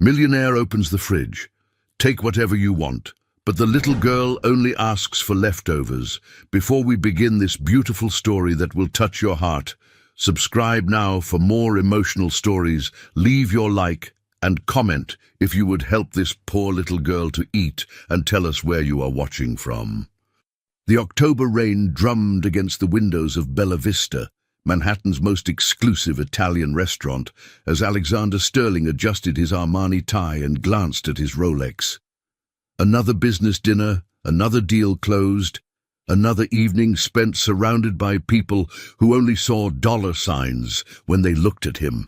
Millionaire opens the fridge. Take whatever you want, but the little girl only asks for leftovers. Before we begin this beautiful story that will touch your heart, subscribe now for more emotional stories, leave your like and comment if you would help this poor little girl to eat, and tell us where you are watching from. The October rain drummed against the windows of Bella Vista, Manhattan's most exclusive Italian restaurant, as Alexander Sterling adjusted his Armani tie and glanced at his Rolex. Another business dinner, another deal closed, another evening spent surrounded by people who only saw dollar signs when they looked at him.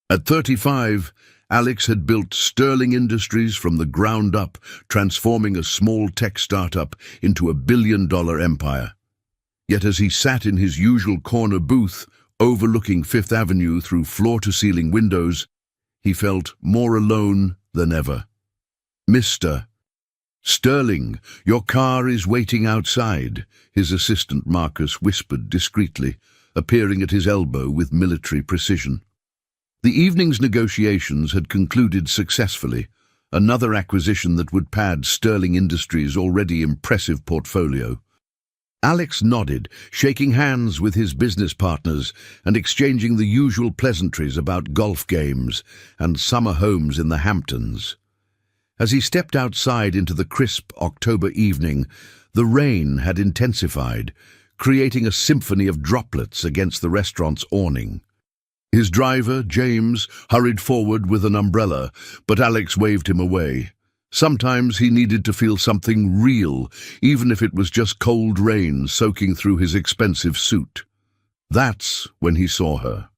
At 35, Alex had built Sterling Industries from the ground up, transforming a small tech startup into a billion-dollar empire. Yet as he sat in his usual corner booth, overlooking Fifth Avenue through floor-to-ceiling windows, he felt more alone than ever. "Mr. Sterling, your car is waiting outside," his assistant Marcus whispered discreetly, appearing at his elbow with military precision. The evening's negotiations had concluded successfully, another acquisition that would pad Sterling Industries' already impressive portfolio. Alex nodded, shaking hands with his business partners and exchanging the usual pleasantries about golf games and summer homes in the Hamptons. As he stepped outside into the crisp October evening, the rain had intensified, creating a symphony of droplets against the restaurant's awning. His driver, James, hurried forward with an umbrella, but Alex waved him away. Sometimes he needed to feel something real, even if it was just cold rain soaking through his expensive suit. That's when he saw her.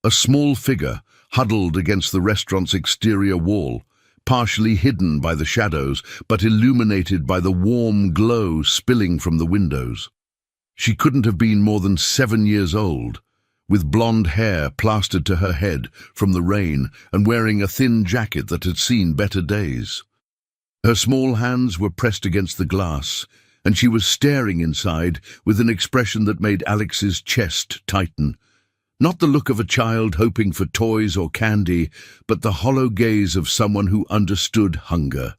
A small figure huddled against the restaurant's exterior wall, partially hidden by the shadows, but illuminated by the warm glow spilling from the windows. She couldn't have been more than 7 years old, with blonde hair plastered to her head from the rain and wearing a thin jacket that had seen better days. Her small hands were pressed against the glass, and she was staring inside with an expression that made Alex's chest tighten. Not the look of a child hoping for toys or candy, but the hollow gaze of someone who understood hunger.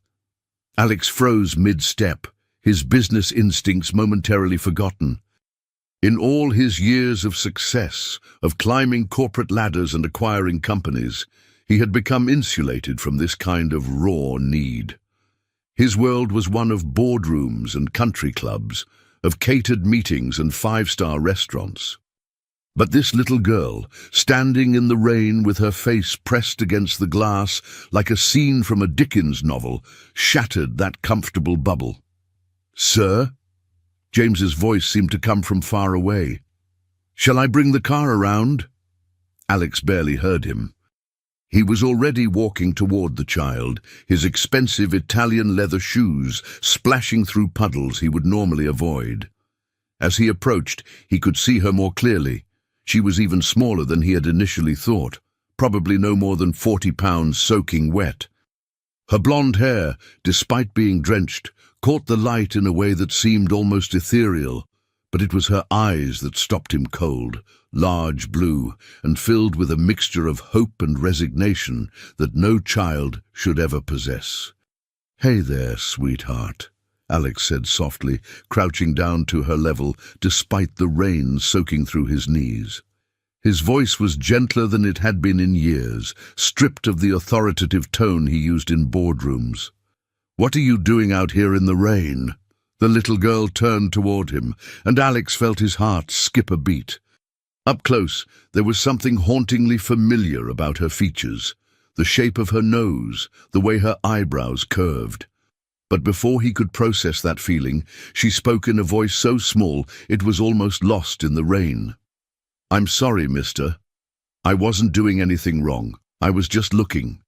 Alex froze mid-step, his business instincts momentarily forgotten. In all his years of success, of climbing corporate ladders and acquiring companies, he had become insulated from this kind of raw need. His world was one of boardrooms and country clubs, of catered meetings and five-star restaurants. But this little girl, standing in the rain with her face pressed against the glass like a scene from a Dickens novel, shattered that comfortable bubble. "Sir?" James's voice seemed to come from far away. "Shall I bring the car around?" Alex barely heard him. He was already walking toward the child, his expensive Italian leather shoes splashing through puddles he would normally avoid. As he approached, he could see her more clearly. She was even smaller than he had initially thought, probably no more than 40 pounds soaking wet. Her blonde hair, despite being drenched, caught the light in a way that seemed almost ethereal, but it was her eyes that stopped him cold, large blue, and filled with a mixture of hope and resignation that no child should ever possess. "Hey there, sweetheart," Alex said softly, crouching down to her level despite the rain soaking through his knees. His voice was gentler than it had been in years, stripped of the authoritative tone he used in boardrooms. "What are you doing out here in the rain?" The little girl turned toward him, and Alex felt his heart skip a beat. Up close, there was something hauntingly familiar about her features, the shape of her nose, the way her eyebrows curved. But before he could process that feeling, she spoke in a voice so small it was almost lost in the rain. "I'm sorry, mister. I wasn't doing anything wrong. I was just looking."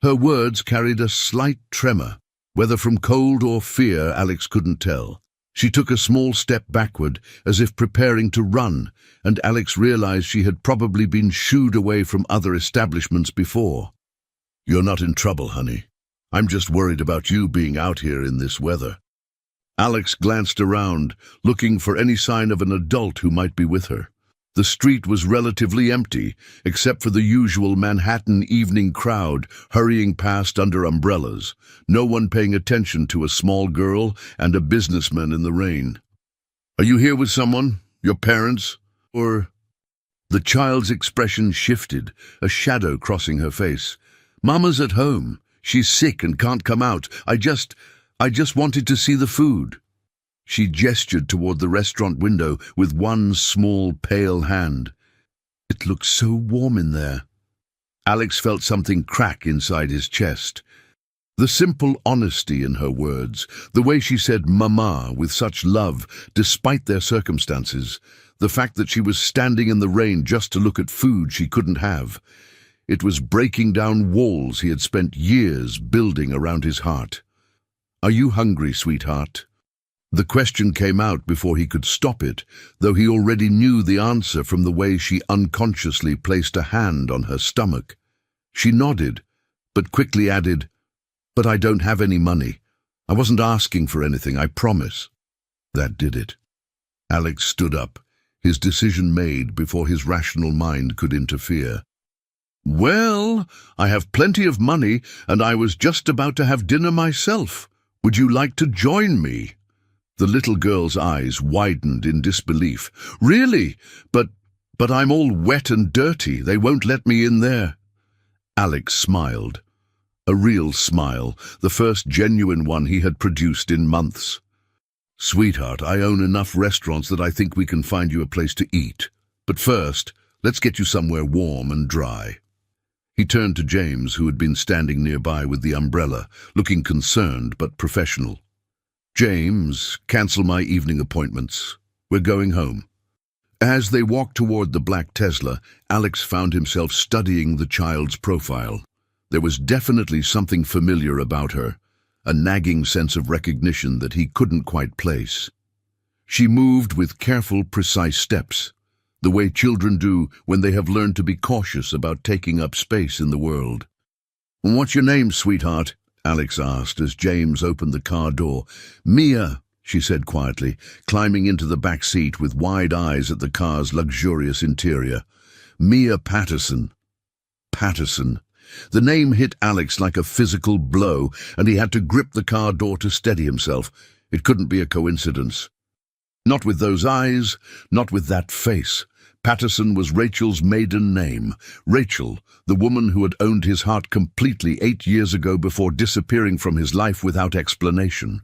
Her words carried a slight tremor, whether from cold or fear Alex couldn't tell. She took a small step backward, as if preparing to run, and Alex realized she had probably been shooed away from other establishments before. "You're not in trouble, honey. I'm just worried about you being out here in this weather." Alex glanced around, looking for any sign of an adult who might be with her. The street was relatively empty, except for the usual Manhattan evening crowd hurrying past under umbrellas, no one paying attention to a small girl and a businessman in the rain. "Are you here with someone? Your parents? Or—" The child's expression shifted, a shadow crossing her face. "Mama's at home. She's sick and can't come out. I just wanted to see the food." She gestured toward the restaurant window with one small, pale hand. "It looks so warm in there." Alex felt something crack inside his chest. The simple honesty in her words, the way she said "Mama" with such love, despite their circumstances, the fact that she was standing in the rain just to look at food she couldn't have. It was breaking down walls he had spent years building around his heart. "Are you hungry, sweetheart?" The question came out before he could stop it, though he already knew the answer from the way she unconsciously placed a hand on her stomach. She nodded, but quickly added, "But I don't have any money. I wasn't asking for anything, I promise." That did it. Alex stood up, his decision made before his rational mind could interfere. "Well, I have plenty of money, and I was just about to have dinner myself. Would you like to join me?" The little girl's eyes widened in disbelief. "Really? But I'm all wet and dirty. They won't let me in there." Alex smiled. A real smile, the first genuine one he had produced in months. "Sweetheart, I own enough restaurants that I think we can find you a place to eat. But first, let's get you somewhere warm and dry." He turned to James, who had been standing nearby with the umbrella, looking concerned but professional. "James, cancel my evening appointments. We're going home." As they walked toward the black Tesla, Alex found himself studying the child's profile. There was definitely something familiar about her, a nagging sense of recognition that he couldn't quite place. She moved with careful, precise steps, the way children do when they have learned to be cautious about taking up space in the world. "What's your name, sweetheart?" Alex asked as James opened the car door. "Mia," she said quietly, climbing into the back seat with wide eyes at the car's luxurious interior. "Mia Patterson." Patterson. The name hit Alex like a physical blow, and he had to grip the car door to steady himself. It couldn't be a coincidence. Not with those eyes, not with that face. Patterson was Rachel's maiden name. Rachel, the woman who had owned his heart completely 8 years ago before disappearing from his life without explanation.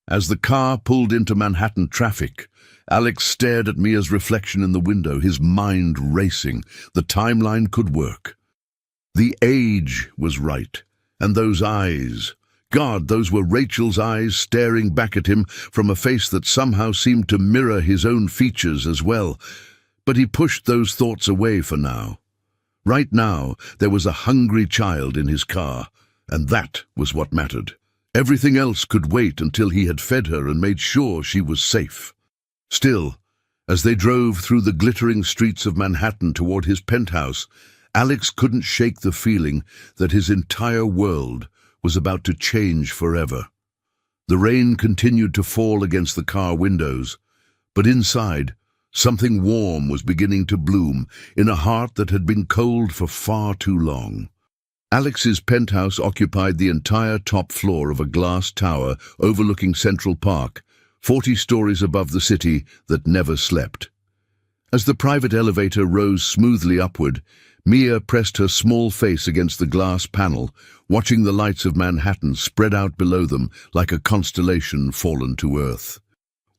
As the car pulled into Manhattan traffic, Alex stared at Mia's reflection in the window, his mind racing. The timeline could work. The age was right, and those eyes. God, those were Rachel's eyes staring back at him from a face that somehow seemed to mirror his own features as well. But he pushed those thoughts away for now. Right now, there was a hungry child in his car, and that was what mattered. Everything else could wait until he had fed her and made sure she was safe. Still, as they drove through the glittering streets of Manhattan toward his penthouse, Alex couldn't shake the feeling that his entire world was about to change forever. The rain continued to fall against the car windows, but inside, something warm was beginning to bloom in a heart that had been cold for far too long. Alex's penthouse occupied the entire top floor of a glass tower overlooking Central Park, 40 stories above the city that never slept. As the private elevator rose smoothly upward, Mia pressed her small face against the glass panel, watching the lights of Manhattan spread out below them like a constellation fallen to earth.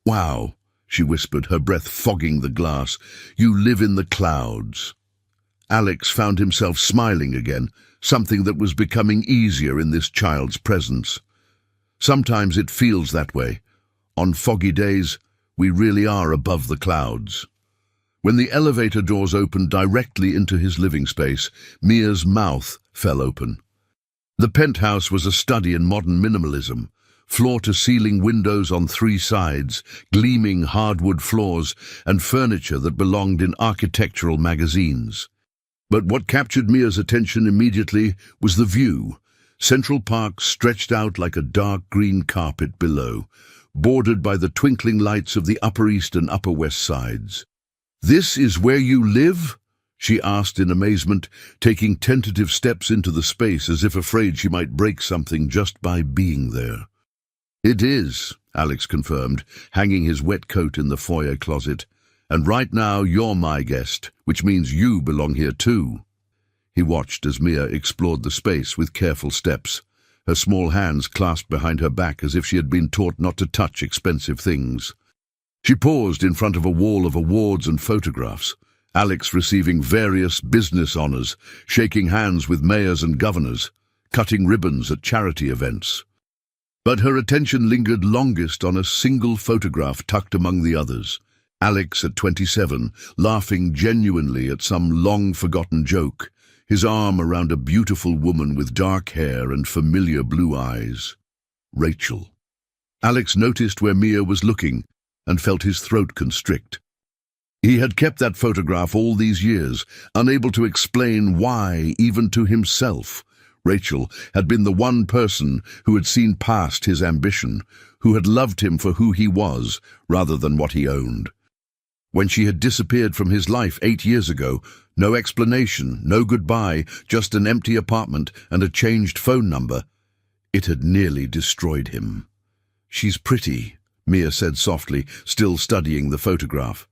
"Wow," she whispered, her breath fogging the glass. "You live in the clouds." Alex found himself smiling again, something that was becoming easier in this child's presence. Sometimes it feels that way. On foggy days, we really are above the clouds. When the elevator doors opened directly into his living space, Mia's mouth fell open. The penthouse was a study in modern minimalism. Floor-to-ceiling windows on 3 sides, gleaming hardwood floors, and furniture that belonged in architectural magazines. But what captured Mia's attention immediately was the view. Central Park stretched out like a dark green carpet below, bordered by the twinkling lights of the Upper East and Upper West sides. "This is where you live?" she asked in amazement, taking tentative steps into the space as if afraid she might break something just by being there. "It is," Alex confirmed, hanging his wet coat in the foyer closet. "And right now you're my guest, which means you belong here too." He watched as Mia explored the space with careful steps, her small hands clasped behind her back as if she had been taught not to touch expensive things. She paused in front of a wall of awards and photographs, Alex receiving various business honors, shaking hands with mayors and governors, cutting ribbons at charity events. But her attention lingered longest on a single photograph tucked among the others. Alex at 27, laughing genuinely at some long-forgotten joke, his arm around a beautiful woman with dark hair and familiar blue eyes. Rachel. Alex noticed where Mia was looking and felt his throat constrict. He had kept that photograph all these years, unable to explain why, even to himself. Rachel had been the one person who had seen past his ambition, who had loved him for who he was rather than what he owned. When she had disappeared from his life 8 years ago, no explanation, no goodbye, just an empty apartment and a changed phone number, it had nearly destroyed him. "She's pretty," Mia said softly, still studying the photograph.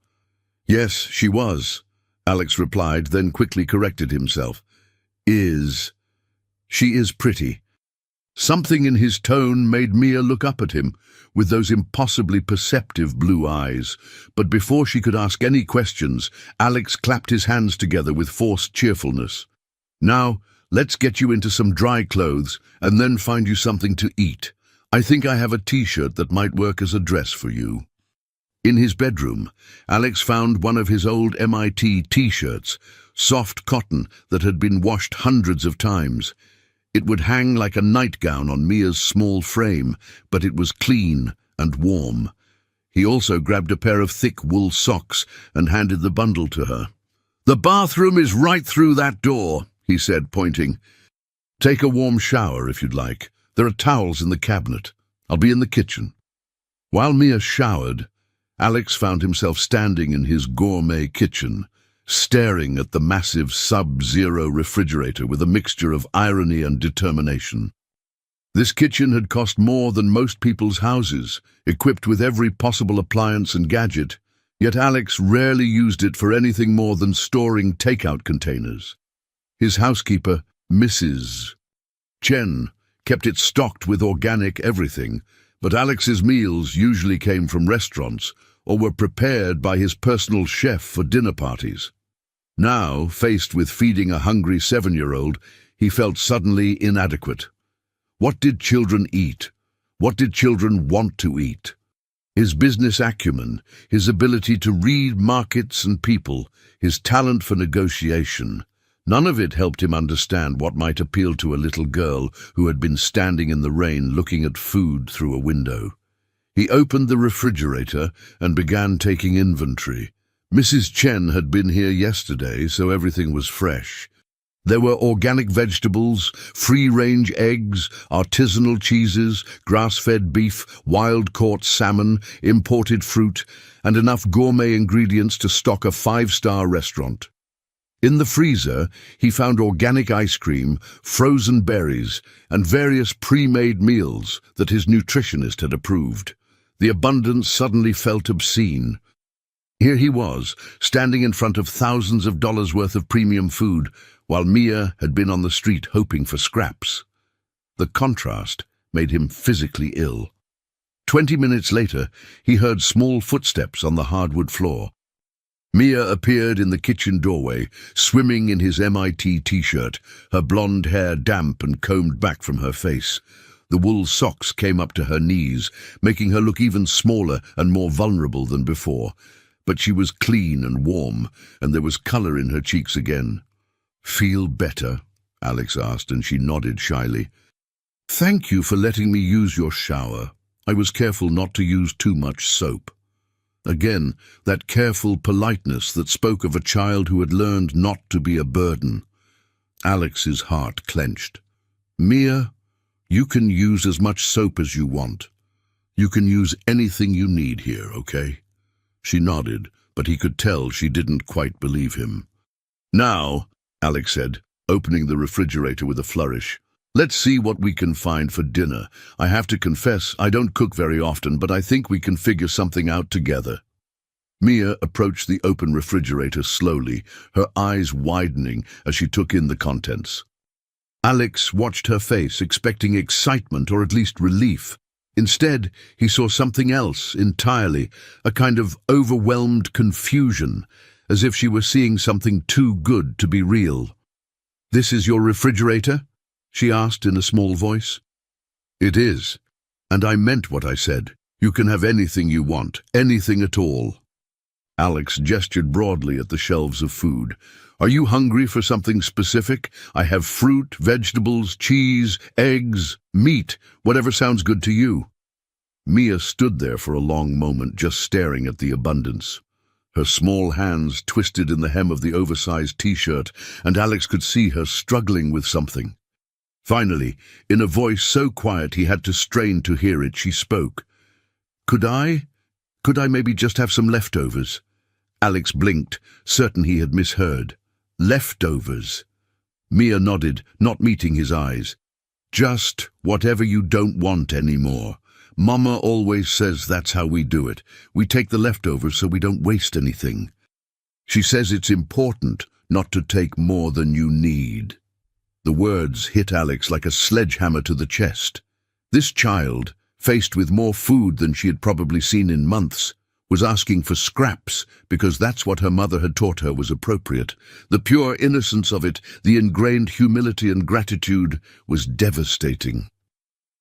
"Yes, she was," Alex replied, then quickly corrected himself. She is pretty." Something in his tone made Mia look up at him, with those impossibly perceptive blue eyes. But before she could ask any questions, Alex clapped his hands together with forced cheerfulness. "Now, let's get you into some dry clothes, and then find you something to eat. I think I have a t-shirt that might work as a dress for you." In his bedroom, Alex found one of his old MIT t-shirts, soft cotton that had been washed hundreds of times. It would hang like a nightgown on Mia's small frame, but it was clean and warm. He also grabbed a pair of thick wool socks and handed the bundle to her. "The bathroom is right through that door," he said, pointing. "Take a warm shower if you'd like. There are towels in the cabinet. I'll be in the kitchen." While Mia showered, Alex found himself standing in his gourmet kitchen, staring at the massive sub-zero refrigerator with a mixture of irony and determination. This kitchen had cost more than most people's houses, equipped with every possible appliance and gadget, yet Alex rarely used it for anything more than storing takeout containers. His housekeeper, Mrs. Chen, kept it stocked with organic everything, but Alex's meals usually came from restaurants or were prepared by his personal chef for dinner parties. Now, faced with feeding a hungry 7-year-old, he felt suddenly inadequate. What did children eat? What did children want to eat? His business acumen, his ability to read markets and people, his talent for negotiation, none of it helped him understand what might appeal to a little girl who had been standing in the rain looking at food through a window. He opened the refrigerator and began taking inventory. Mrs. Chen had been here yesterday, so everything was fresh. There were organic vegetables, free-range eggs, artisanal cheeses, grass-fed beef, wild-caught salmon, imported fruit, and enough gourmet ingredients to stock a 5-star restaurant. In the freezer, he found organic ice cream, frozen berries, and various pre-made meals that his nutritionist had approved. The abundance suddenly felt obscene. Here he was, standing in front of thousands of dollars worth of premium food, while Mia had been on the street hoping for scraps. The contrast made him physically ill. 20 minutes later, he heard small footsteps on the hardwood floor. Mia appeared in the kitchen doorway, swimming in his MIT t-shirt, her blonde hair damp and combed back from her face. The wool socks came up to her knees, making her look even smaller and more vulnerable than before. But she was clean and warm, and there was color in her cheeks again. "Feel better?" Alex asked, and she nodded shyly. "Thank you for letting me use your shower. I was careful not to use too much soap." Again, that careful politeness that spoke of a child who had learned not to be a burden. Alex's heart clenched. "Mia, you can use as much soap as you want. You can use anything you need here, okay?" She nodded, but he could tell she didn't quite believe him. "Now," Alex said, opening the refrigerator with a flourish, "let's see what we can find for dinner. I have to confess, I don't cook very often, but I think we can figure something out together." Mia approached the open refrigerator slowly, her eyes widening as she took in the contents. Alex watched her face, expecting excitement or at least relief. Instead, he saw something else entirely, a kind of overwhelmed confusion, as if she were seeing something too good to be real. "This is your refrigerator?" she asked in a small voice. "It is, and I meant what I said. You can have anything you want, anything at all." Alex gestured broadly at the shelves of food. "Are you hungry for something specific? I have fruit, vegetables, cheese, eggs, meat, whatever sounds good to you." Mia stood there for a long moment, just staring at the abundance. Her small hands twisted in the hem of the oversized t-shirt, and Alex could see her struggling with something. Finally, in a voice so quiet he had to strain to hear it, she spoke. Could I maybe just have some leftovers?" Alex blinked, certain he had misheard. "Leftovers?" Mia nodded, not meeting his eyes. "Just whatever you don't want anymore. Mama always says that's how we do it. We take the leftovers so we don't waste anything. She says it's important not to take more than you need." The words hit Alex like a sledgehammer to the chest. This child, faced with more food than she had probably seen in months, was asking for scraps because that's what her mother had taught her was appropriate. The pure innocence of it, the ingrained humility and gratitude, was devastating.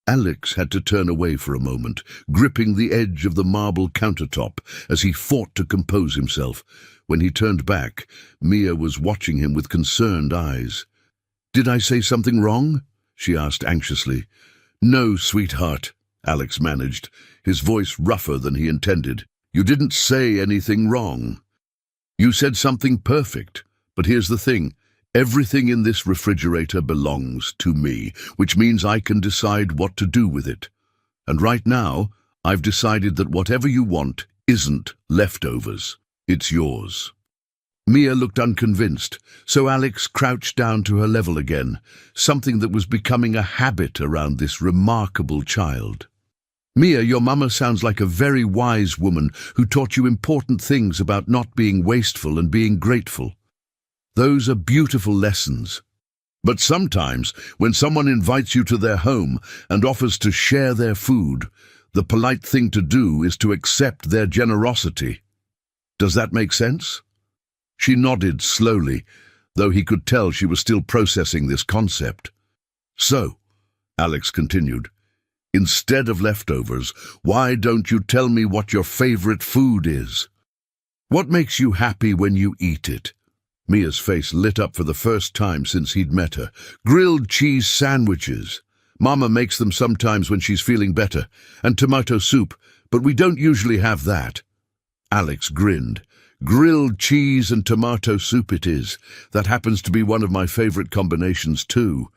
Alex had to turn away for a moment, gripping the edge of the marble countertop as he fought to compose himself. When he turned back, Mia was watching him with concerned eyes. "Did I say something wrong?" she asked anxiously. "No, sweetheart," Alex managed, his voice rougher than he intended. "You didn't say anything wrong. You said something perfect, but here's the thing. Everything in this refrigerator belongs to me, which means I can decide what to do with it. And right now, I've decided that whatever you want isn't leftovers. It's yours." Mia looked unconvinced, so Alex crouched down to her level again, something that was becoming a habit around this remarkable child. "Mia, your mama sounds like a very wise woman who taught you important things about not being wasteful and being grateful. Those are beautiful lessons. But sometimes, when someone invites you to their home and offers to share their food, the polite thing to do is to accept their generosity. Does that make sense?" She nodded slowly, though he could tell she was still processing this concept. "So," Alex continued, "instead of leftovers, why don't you tell me what your favorite food is? What makes you happy when you eat it?" Mia's face lit up for the first time since he'd met her. "Grilled cheese sandwiches. Mama makes them sometimes when she's feeling better, and tomato soup, but we don't usually have that." Alex grinned. "Grilled cheese and tomato soup it is. That happens to be one of my favorite combinations too."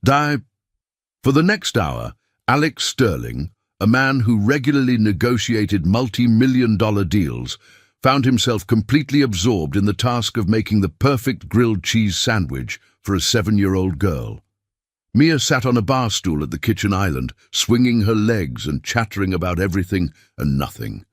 For the next hour, Alex Sterling, a man who regularly negotiated multi-million-dollar deals, found himself completely absorbed in the task of making the perfect grilled cheese sandwich for a 7-year-old girl. Mia sat on a bar stool at the kitchen island, swinging her legs and chattering about everything and nothing.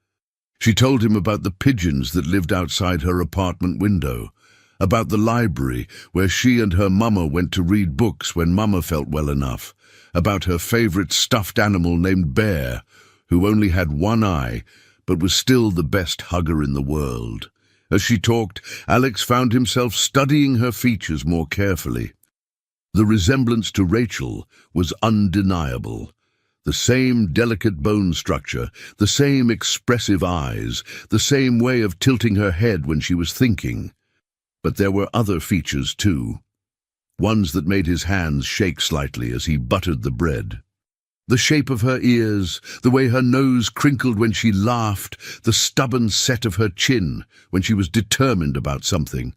She told him about the pigeons that lived outside her apartment window, about the library where she and her mama went to read books when mama felt well enough, about her favorite stuffed animal named Bear, who only had one eye, but was still the best hugger in the world. As she talked, Alex found himself studying her features more carefully. The resemblance to Rachel was undeniable. The same delicate bone structure, the same expressive eyes, the same way of tilting her head when she was thinking. But there were other features too, ones that made his hands shake slightly as he buttered the bread. The shape of her ears, the way her nose crinkled when she laughed, the stubborn set of her chin when she was determined about something.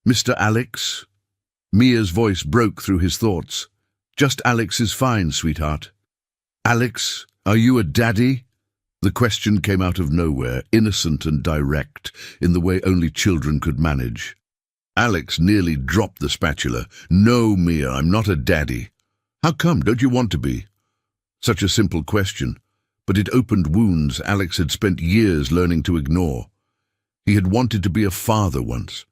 "Mr. Alex?" Mia's voice broke through his thoughts. "Just Alex is fine, sweetheart." "Alex, are you a daddy?" The question came out of nowhere, innocent and direct, in the way only children could manage. Alex nearly dropped the spatula. "No, Mia, I'm not a daddy." "How come? Don't you want to be?" Such a simple question, but it opened wounds Alex had spent years learning to ignore. He had wanted to be a father once,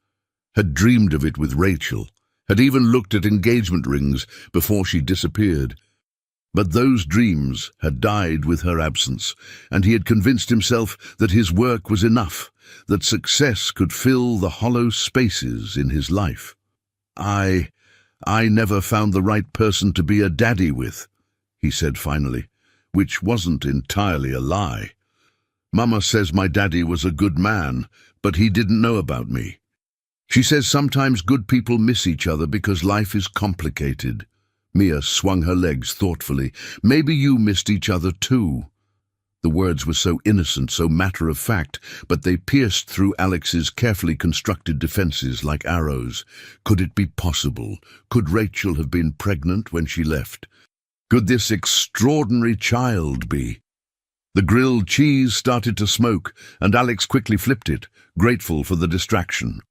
had dreamed of it with Rachel, had even looked at engagement rings before she disappeared. But those dreams had died with her absence, and he had convinced himself that his work was enough, that success could fill the hollow spaces in his life. I never found the right person to be a daddy with," he said finally, which wasn't entirely a lie. "Mama says my daddy was a good man, but he didn't know about me. She says sometimes good people miss each other because life is complicated." Mia swung her legs thoughtfully. "Maybe you missed each other too." The words were so innocent, so matter-of-fact, but they pierced through Alex's carefully constructed defenses like arrows. Could it be possible? Could Rachel have been pregnant when she left? Could this extraordinary child be? The grilled cheese started to smoke, and Alex quickly flipped it, grateful for the distraction.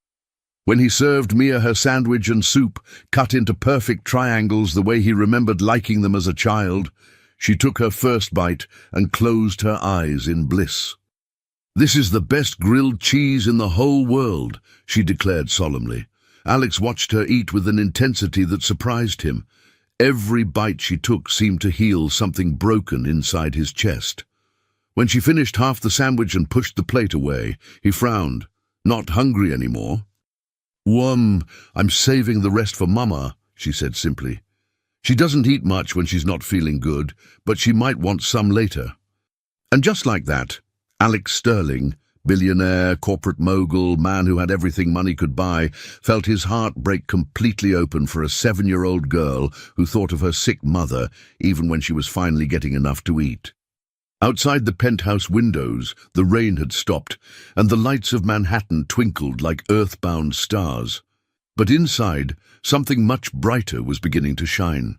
When he served Mia her sandwich and soup, cut into perfect triangles the way he remembered liking them as a child, she took her first bite and closed her eyes in bliss. "This is the best grilled cheese in the whole world," she declared solemnly. Alex watched her eat with an intensity that surprised him. Every bite she took seemed to heal something broken inside his chest. When she finished half the sandwich and pushed the plate away, he frowned. "Not hungry anymore?" I'm saving the rest for Mama," she said simply. "She doesn't eat much when she's not feeling good, but she might want some later." And just like that, Alex Sterling, billionaire, corporate mogul, man who had everything money could buy, felt his heart break completely open for a 7-year-old girl who thought of her sick mother even when she was finally getting enough to eat. Outside the penthouse windows, the rain had stopped, and the lights of Manhattan twinkled like earthbound stars. But inside, something much brighter was beginning to shine.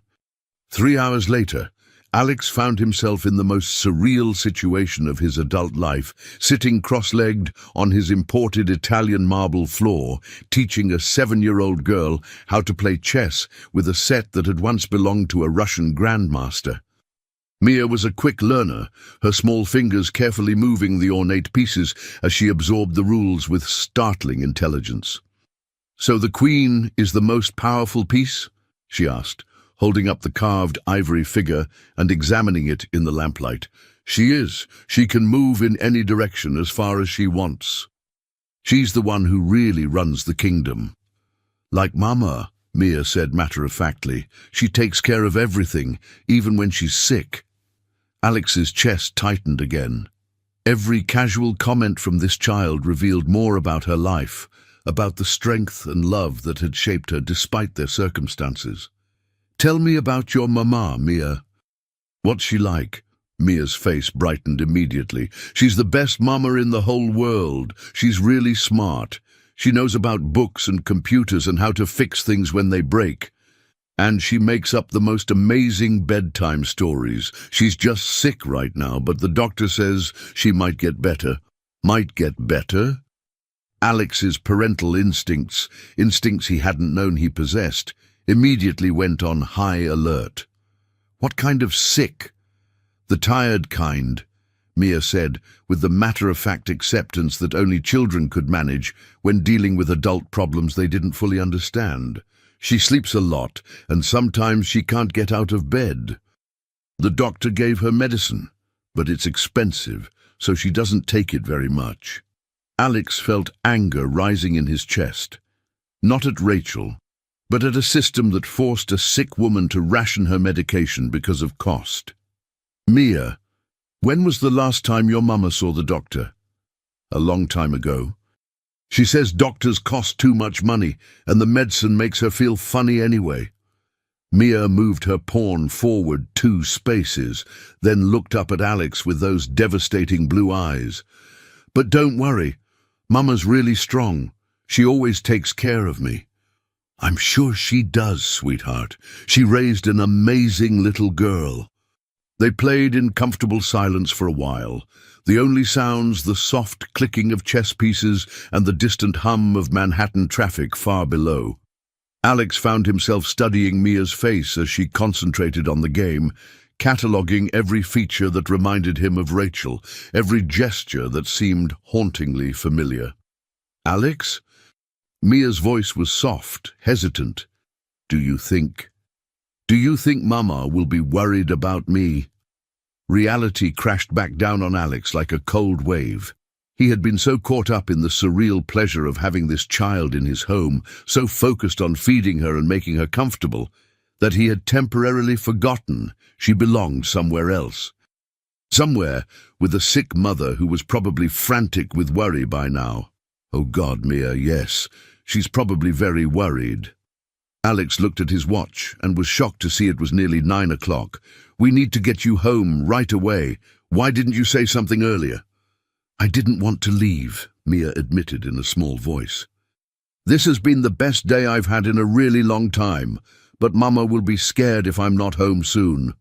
3 hours later, Alex found himself in the most surreal situation of his adult life, sitting cross-legged on his imported Italian marble floor, teaching a 7-year-old girl how to play chess with a set that had once belonged to a Russian grandmaster. Mia was a quick learner, her small fingers carefully moving the ornate pieces as she absorbed the rules with startling intelligence. "So the queen is the most powerful piece?" she asked, holding up the carved ivory figure and examining it in the lamplight. "She is. She can move in any direction as far as she wants. She's the one who really runs the kingdom." "Like Mama," Mia said matter-of-factly. "She takes care of everything, even when she's sick." Alex's chest tightened again. Every casual comment from this child revealed more about her life, about the strength and love that had shaped her despite their circumstances. "Tell me about your mama, Mia." "What's she like?" Mia's face brightened immediately. "She's the best mama in the whole world. She's really smart. She knows about books and computers and how to fix things when they break. And she makes up the most amazing bedtime stories. She's just sick right now, but the doctor says she might get better." "Might get better?" Alex's parental instincts he hadn't known he possessed, immediately went on high alert. "What kind of sick?" "The tired kind," Mia said, with the matter-of-fact acceptance that only children could manage when dealing with adult problems they didn't fully understand. "She sleeps a lot, and sometimes she can't get out of bed. The doctor gave her medicine, but it's expensive, so she doesn't take it very much." Alex felt anger rising in his chest, not at Rachel, but at a system that forced a sick woman to ration her medication because of cost. "Mia, when was the last time your mama saw the doctor?" "A long time ago. She says doctors cost too much money, and the medicine makes her feel funny anyway." Mia moved her pawn forward 2 spaces, then looked up at Alex with those devastating blue eyes. "But don't worry, Mama's really strong. She always takes care of me." "I'm sure she does, sweetheart. She raised an amazing little girl." They played in comfortable silence for a while, the only sounds the soft clicking of chess pieces and the distant hum of Manhattan traffic far below. Alex found himself studying Mia's face as she concentrated on the game, cataloguing every feature that reminded him of Rachel, every gesture that seemed hauntingly familiar. "Alex?" Mia's voice was soft, hesitant. Do you think Mama will be worried about me?" Reality crashed back down on Alex like a cold wave. He had been so caught up in the surreal pleasure of having this child in his home, so focused on feeding her and making her comfortable, that he had temporarily forgotten she belonged somewhere else. Somewhere with a sick mother who was probably frantic with worry by now. Oh God, Mia, yes, she's probably very worried. Alex looked at his watch and was shocked to see it was nearly 9 o'clock. "We need to get you home right away. Why didn't you say something earlier?" "I didn't want to leave," Mia admitted in a small voice. "This has been the best day I've had in a really long time, but Mama will be scared if I'm not home soon."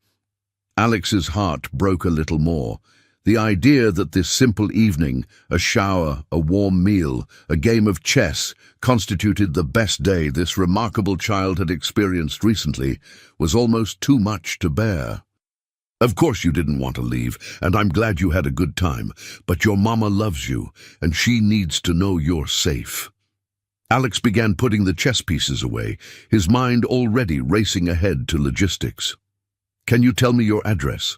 Alex's heart broke a little more. The idea that this simple evening, a shower, a warm meal, a game of chess, constituted the best day this remarkable child had experienced recently was almost too much to bear. "Of course you didn't want to leave, and I'm glad you had a good time, but your mama loves you, and she needs to know you're safe." Alex began putting the chess pieces away, his mind already racing ahead to logistics. "Can you tell me your address?"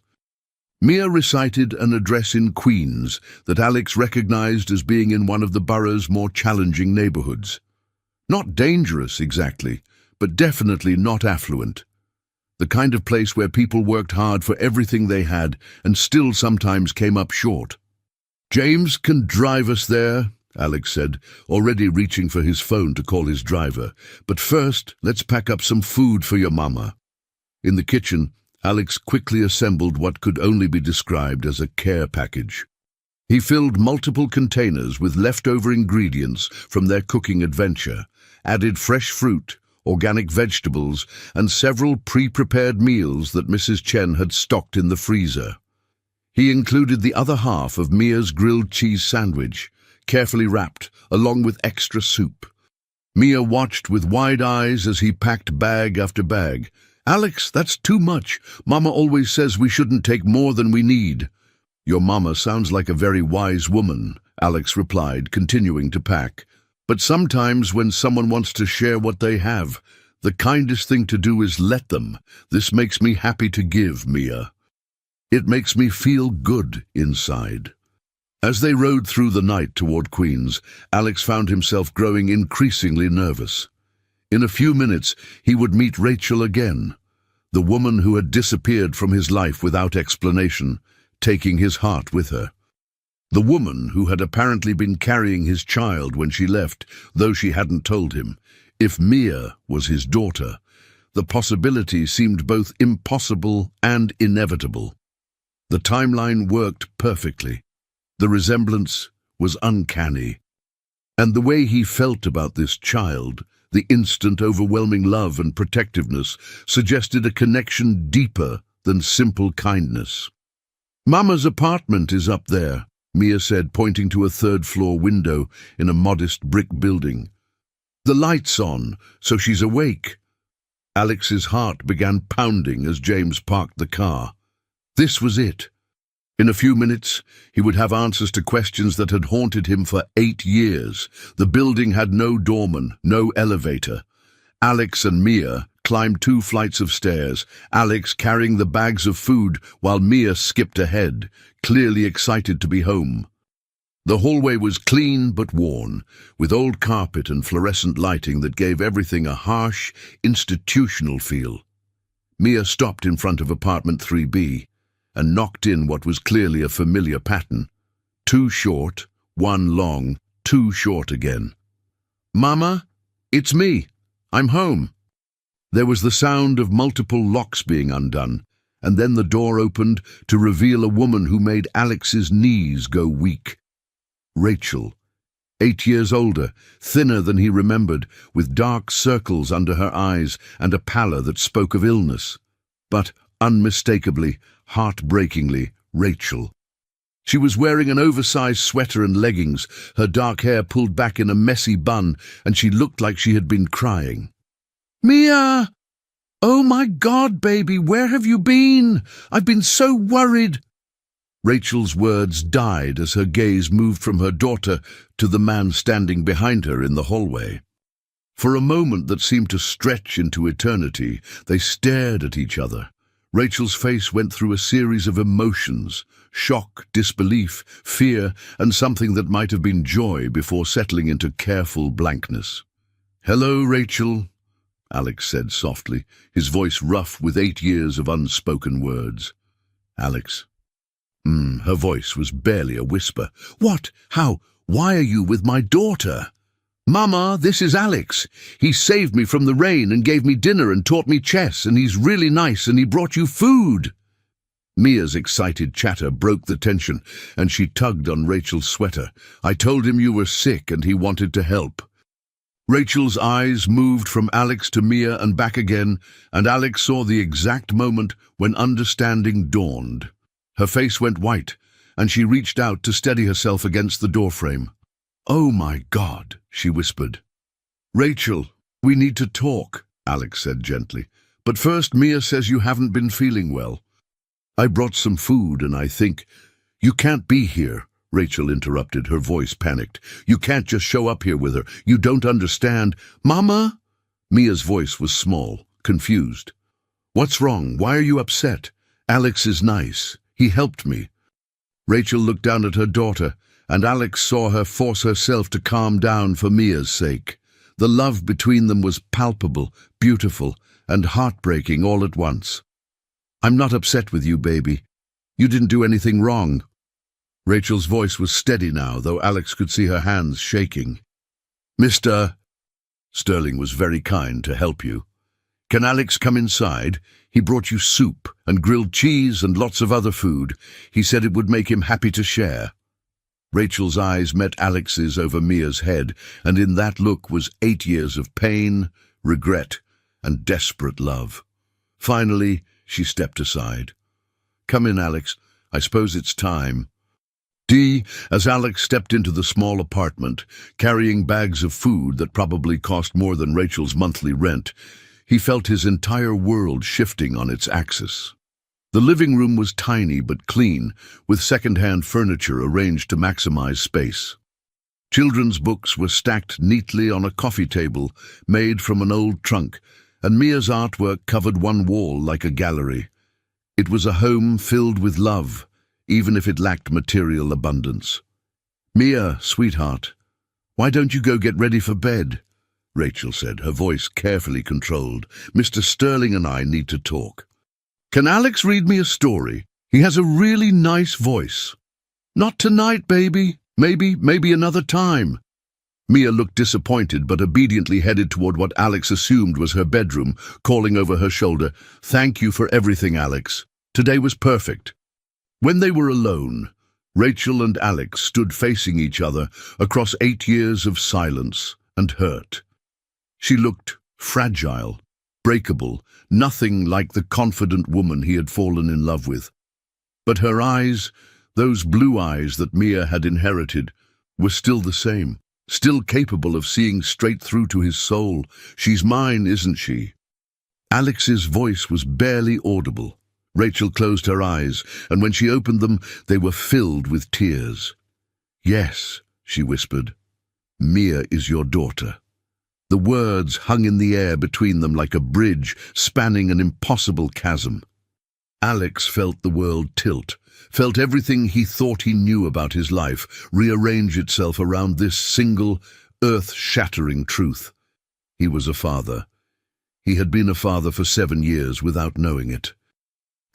Mia recited an address in Queens that Alex recognized as being in one of the borough's more challenging neighborhoods. Not dangerous exactly, but definitely not affluent. The kind of place where people worked hard for everything they had and still sometimes came up short. "James can drive us there," Alex said, already reaching for his phone to call his driver. "But first, let's pack up some food for your mama." In the kitchen, Alex quickly assembled what could only be described as a care package. He filled multiple containers with leftover ingredients from their cooking adventure, added fresh fruit, organic vegetables, and several pre-prepared meals that Mrs. Chen had stocked in the freezer. He included the other half of Mia's grilled cheese sandwich, carefully wrapped, along with extra soup. Mia watched with wide eyes as he packed bag after bag. "Alex, that's too much. Mama always says we shouldn't take more than we need." "Your mama sounds like a very wise woman," Alex replied, continuing to pack. "But sometimes when someone wants to share what they have, the kindest thing to do is let them. This makes me happy to give, Mia. It makes me feel good inside." As they rode through the night toward Queens, Alex found himself growing increasingly nervous. In a few minutes, he would meet Rachel again, the woman who had disappeared from his life without explanation, taking his heart with her. The woman who had apparently been carrying his child when she left, though she hadn't told him. If Mia was his daughter, the possibility seemed both impossible and inevitable. The timeline worked perfectly. The resemblance was uncanny. And the way he felt about this child, the instant overwhelming love and protectiveness, suggested a connection deeper than simple kindness. "Mama's apartment is up there," Mia said, pointing to a third-floor window in a modest brick building. "The light's on, so she's awake." Alex's heart began pounding as James parked the car. This was it. In a few minutes, he would have answers to questions that had haunted him for 8 years. The building had no doorman, no elevator. Alex and Mia climbed 2 flights of stairs, Alex carrying the bags of food while Mia skipped ahead, clearly excited to be home. The hallway was clean but worn, with old carpet and fluorescent lighting that gave everything a harsh, institutional feel. Mia stopped in front of apartment 3B and knocked in what was clearly a familiar pattern. 2 short, 1 long, 2 short again. "Mama, it's me. I'm home." There was the sound of multiple locks being undone, and then the door opened to reveal a woman who made Alex's knees go weak. Rachel, 8 years older, thinner than he remembered, with dark circles under her eyes and a pallor that spoke of illness. But Unmistakably, heartbreakingly, Rachel. She was wearing an oversized sweater and leggings, her dark hair pulled back in a messy bun, and she looked like she had been crying. "Mia! Oh my God, baby, where have you been? I've been so worried." Rachel's words died as her gaze moved from her daughter to the man standing behind her in the hallway. For a moment that seemed to stretch into eternity, they stared at each other. Rachel's face went through a series of emotions: shock, disbelief, fear, and something that might have been joy before settling into careful blankness. "Hello, Rachel," Alex said softly, his voice rough with 8 years of unspoken words. "Alex." Her voice was barely a whisper. "What? How? Why are you with my daughter?" "Mama, this is Alex. He saved me from the rain and gave me dinner and taught me chess, and he's really nice, and he brought you food." Mia's excited chatter broke the tension, and she tugged on Rachel's sweater. "I told him you were sick and he wanted to help." Rachel's eyes moved from Alex to Mia and back again, and Alex saw the exact moment when understanding dawned. Her face went white, and she reached out to steady herself against the doorframe. "Oh my God," she whispered. "Rachel, we need to talk," Alex said gently. "But first, Mia says you haven't been feeling well. I brought some food and I think—" "You can't be here," Rachel interrupted, her voice panicked. "You can't just show up here with her. You don't understand." "Mama?" Mia's voice was small, confused. "What's wrong? Why are you upset? Alex is nice. He helped me." Rachel looked down at her daughter, and Alex saw her force herself to calm down for Mia's sake. The love between them was palpable, beautiful, and heartbreaking all at once. "I'm not upset with you, baby. You didn't do anything wrong." Rachel's voice was steady now, though Alex could see her hands shaking. "Mr. Sterling was very kind to help you. Can Alex come inside? He brought you soup and grilled cheese and lots of other food. He said it would make him happy to share." Rachel's eyes met Alex's over Mia's head, and in that look was 8 years of pain, regret, and desperate love. Finally, she stepped aside. "Come in, Alex. I suppose it's time." As Alex stepped into the small apartment, carrying bags of food that probably cost more than Rachel's monthly rent, he felt his entire world shifting on its axis. The living room was tiny but clean, with second-hand furniture arranged to maximize space. Children's books were stacked neatly on a coffee table made from an old trunk, and Mia's artwork covered one wall like a gallery. It was a home filled with love, even if it lacked material abundance. "Mia, sweetheart, why don't you go get ready for bed?" Rachel said, her voice carefully controlled. "Mr. Sterling and I need to talk." "Can Alex read me a story? He has a really nice voice." "Not tonight, baby. Maybe another time." Mia looked disappointed but obediently headed toward what Alex assumed was her bedroom, calling over her shoulder, "Thank you for everything, Alex. Today was perfect." When they were alone, Rachel and Alex stood facing each other across 8 years of silence and hurt. She looked fragile, breakable, nothing like the confident woman he had fallen in love with. But her eyes, those blue eyes that Mia had inherited, were still the same, still capable of seeing straight through to his soul. "She's mine, isn't she?" Alex's voice was barely audible. Rachel closed her eyes, and when she opened them, they were filled with tears. "Yes," she whispered, "Mia is your daughter." The words hung in the air between them like a bridge spanning an impossible chasm. Alex felt the world tilt, felt everything he thought he knew about his life rearrange itself around this single, earth-shattering truth. He was a father. He had been a father for 7 years without knowing it.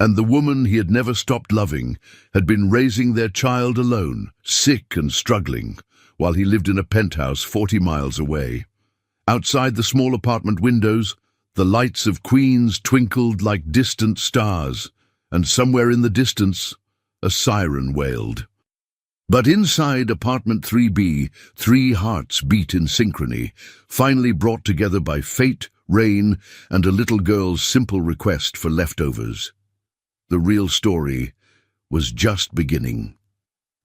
And the woman he had never stopped loving had been raising their child alone, sick and struggling, while he lived in a penthouse 40 miles away. Outside the small apartment windows, the lights of Queens twinkled like distant stars, and somewhere in the distance, a siren wailed. But inside apartment 3B, 3 hearts beat in synchrony, finally brought together by fate, rain, and a little girl's simple request for leftovers. The real story was just beginning.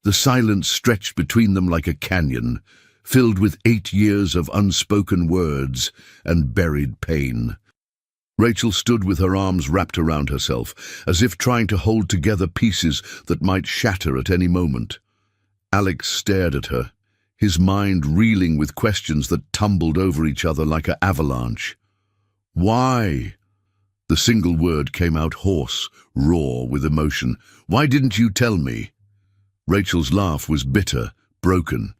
The silence stretched between them like a canyon, filled with 8 years of unspoken words and buried pain. Rachel stood with her arms wrapped around herself, as if trying to hold together pieces that might shatter at any moment. Alex stared at her, his mind reeling with questions that tumbled over each other like an avalanche. Why? The single word came out hoarse, raw with emotion. Why didn't you tell me? Rachel's laugh was bitter, broken.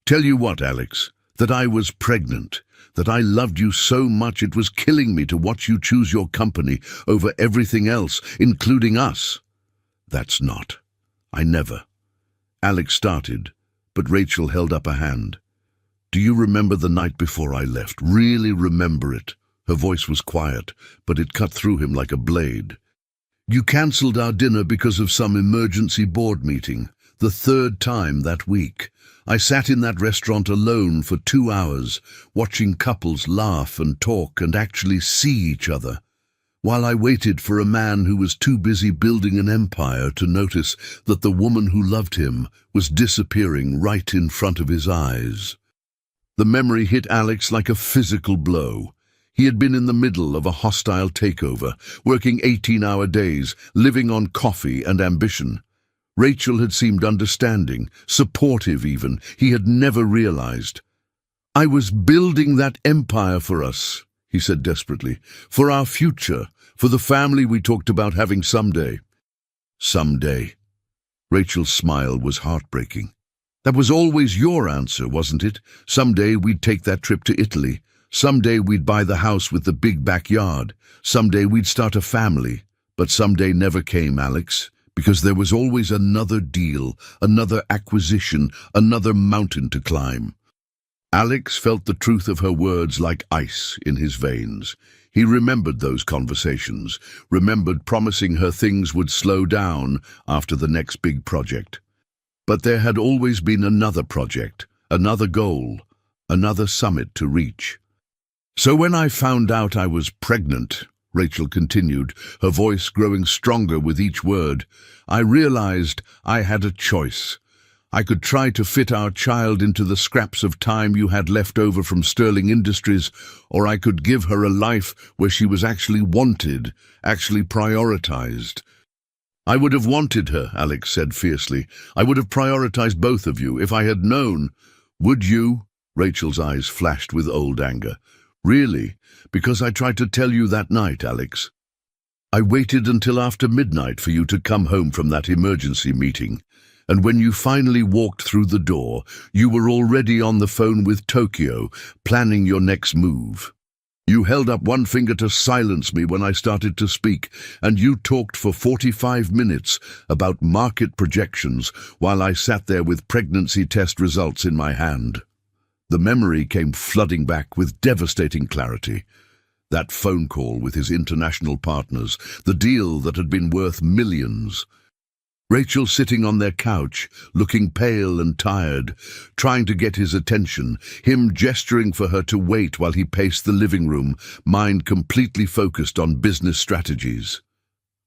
Tell you what, Alex, that I was pregnant, that I loved you so much it was killing me to watch you choose your company over everything else, including us. That's not. I never. Alex started, but Rachel held up a hand. Do you remember the night before I left? Really remember it? Her voice was quiet, but it cut through him like a blade. You cancelled our dinner because of some emergency board meeting, the 3rd time that week. I sat in that restaurant alone for 2 hours, watching couples laugh and talk and actually see each other, while I waited for a man who was too busy building an empire to notice that the woman who loved him was disappearing right in front of his eyes. The memory hit Alex like a physical blow. He had been in the middle of a hostile takeover, working 18-hour days, living on coffee and ambition. Rachel had seemed understanding, supportive even. He had never realized. I was building that empire for us, he said desperately, for our future, for the family we talked about having someday. Someday. Rachel's smile was heartbreaking. That was always your answer, wasn't it? Someday we'd take that trip to Italy. Someday we'd buy the house with the big backyard. Someday we'd start a family. But someday never came, Alex, because there was always another deal, another acquisition, another mountain to climb. Alex felt the truth of her words like ice in his veins. He remembered those conversations, remembered promising her things would slow down after the next big project. But there had always been another project, another goal, another summit to reach. So when I found out I was pregnant, Rachel continued, her voice growing stronger with each word, I realized I had a choice. I could try to fit our child into the scraps of time you had left over from Sterling Industries, or I could give her a life where she was actually wanted, actually prioritized. I would have wanted her, Alex said fiercely. I would have prioritized both of you if I had known. Would you? Rachel's eyes flashed with old anger. Really? Because I tried to tell you that night, Alex. I waited until after midnight for you to come home from that emergency meeting. And when you finally walked through the door, you were already on the phone with Tokyo, planning your next move. You held up one finger to silence me when I started to speak, and you talked for 45 minutes about market projections while I sat there with pregnancy test results in my hand. The memory came flooding back with devastating clarity. That phone call with his international partners, the deal that had been worth millions. Rachel sitting on their couch, looking pale and tired, trying to get his attention, him gesturing for her to wait while he paced the living room, mind completely focused on business strategies.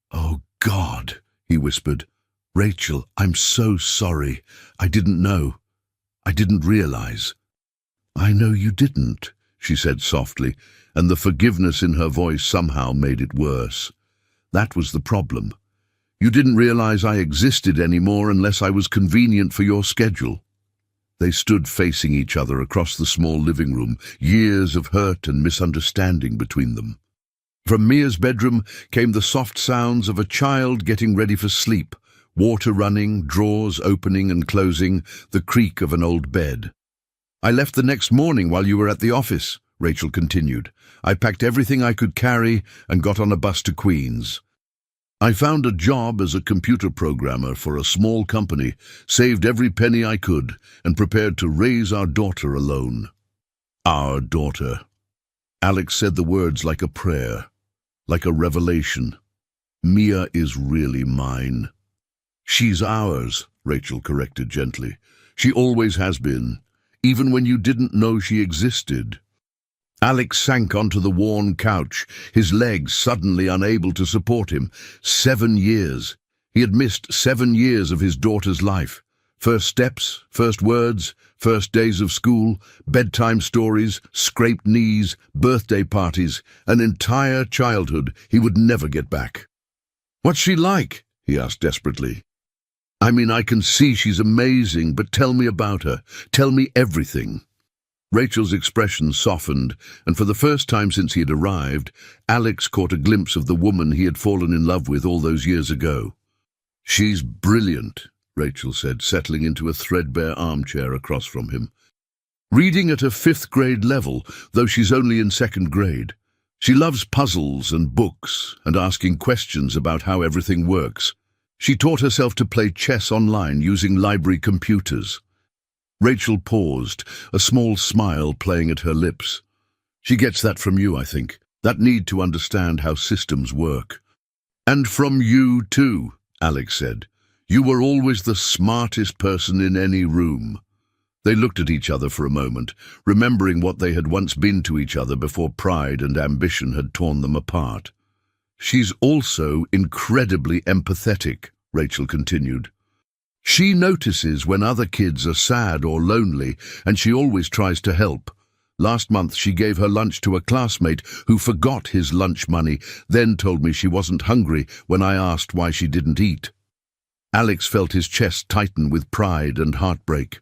"Oh, God," he whispered. "Rachel, I'm so sorry. I didn't know. I didn't realize." "I know you didn't," she said softly, and the forgiveness in her voice somehow made it worse. That was the problem. You didn't realize I existed anymore unless I was convenient for your schedule. They stood facing each other across the small living room, years of hurt and misunderstanding between them. From Mia's bedroom came the soft sounds of a child getting ready for sleep, water running, drawers opening and closing, the creak of an old bed. "I left the next morning while you were at the office," Rachel continued. "I packed everything I could carry and got on a bus to Queens. I found a job as a computer programmer for a small company, saved every penny I could, and prepared to raise our daughter alone." Our daughter. Alex said the words like a prayer, like a revelation. Mia is really mine. "She's ours," Rachel corrected gently. "She always has been, even when you didn't know she existed." Alex sank onto the worn couch, his legs suddenly unable to support him. 7 years. He had missed 7 years of his daughter's life. First steps, first words, first days of school, bedtime stories, scraped knees, birthday parties, an entire childhood he would never get back. "What's she like?" he asked desperately. "I mean, I can see she's amazing, but tell me about her. Tell me everything." Rachel's expression softened, and for the first time since he had arrived, Alex caught a glimpse of the woman he had fallen in love with all those years ago. "She's brilliant," Rachel said, settling into a threadbare armchair across from him. "Reading at a 5th grade level, though she's only in 2nd grade. She loves puzzles and books and asking questions about how everything works. She taught herself to play chess online using library computers." Rachel paused, a small smile playing at her lips. "She gets that from you, I think, that need to understand how systems work." "And from you too," Alex said. "You were always the smartest person in any room." They looked at each other for a moment, remembering what they had once been to each other before pride and ambition had torn them apart. "She's also incredibly empathetic," Rachel continued. "She notices when other kids are sad or lonely, and she always tries to help. Last month she gave her lunch to a classmate who forgot his lunch money, then told me she wasn't hungry when I asked why she didn't eat." Alex felt his chest tighten with pride and heartbreak.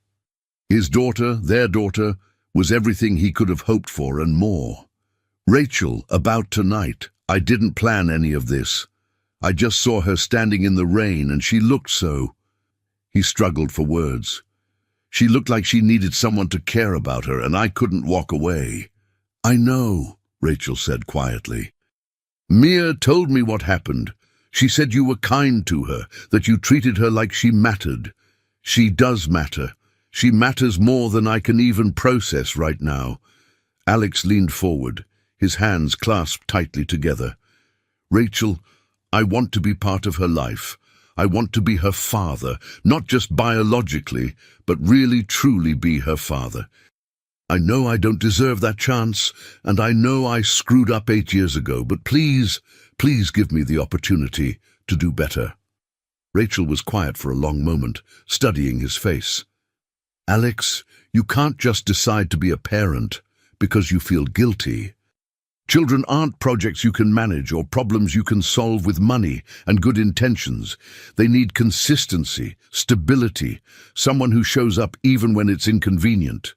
His daughter, their daughter, was everything he could have hoped for and more. "Rachel, about tonight, I didn't plan any of this. I just saw her standing in the rain and she looked so—" He struggled for words. "She looked like she needed someone to care about her, and I couldn't walk away." "I know," Rachel said quietly. "Mia told me what happened. She said you were kind to her, that you treated her like she mattered. She does matter. She matters more than I can even process right now." Alex leaned forward, his hands clasped tightly together. "Rachel, I want to be part of her life. I want to be her father, not just biologically, but really truly be her father. I know I don't deserve that chance, and I know I screwed up 8 years ago, but please, please give me the opportunity to do better." Rachel was quiet for a long moment, studying his face. "Alex, you can't just decide to be a parent because you feel guilty. Children aren't projects you can manage or problems you can solve with money and good intentions. They need consistency, stability, someone who shows up even when it's inconvenient."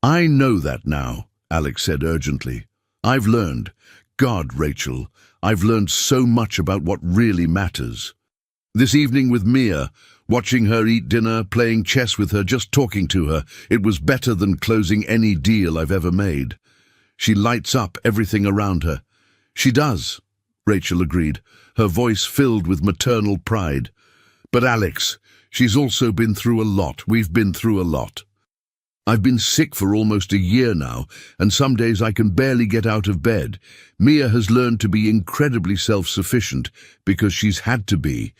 "I know that now," Alex said urgently. "I've learned. God, Rachel, I've learned so much about what really matters. This evening with Mia, watching her eat dinner, playing chess with her, just talking to her, it was better than closing any deal I've ever made. She lights up everything around her." "She does," Rachel agreed, her voice filled with maternal pride. "But Alex, she's also been through a lot. We've been through a lot. I've been sick for almost a year now, and some days I can barely get out of bed. Mia has learned to be incredibly self-sufficient because she's had to be.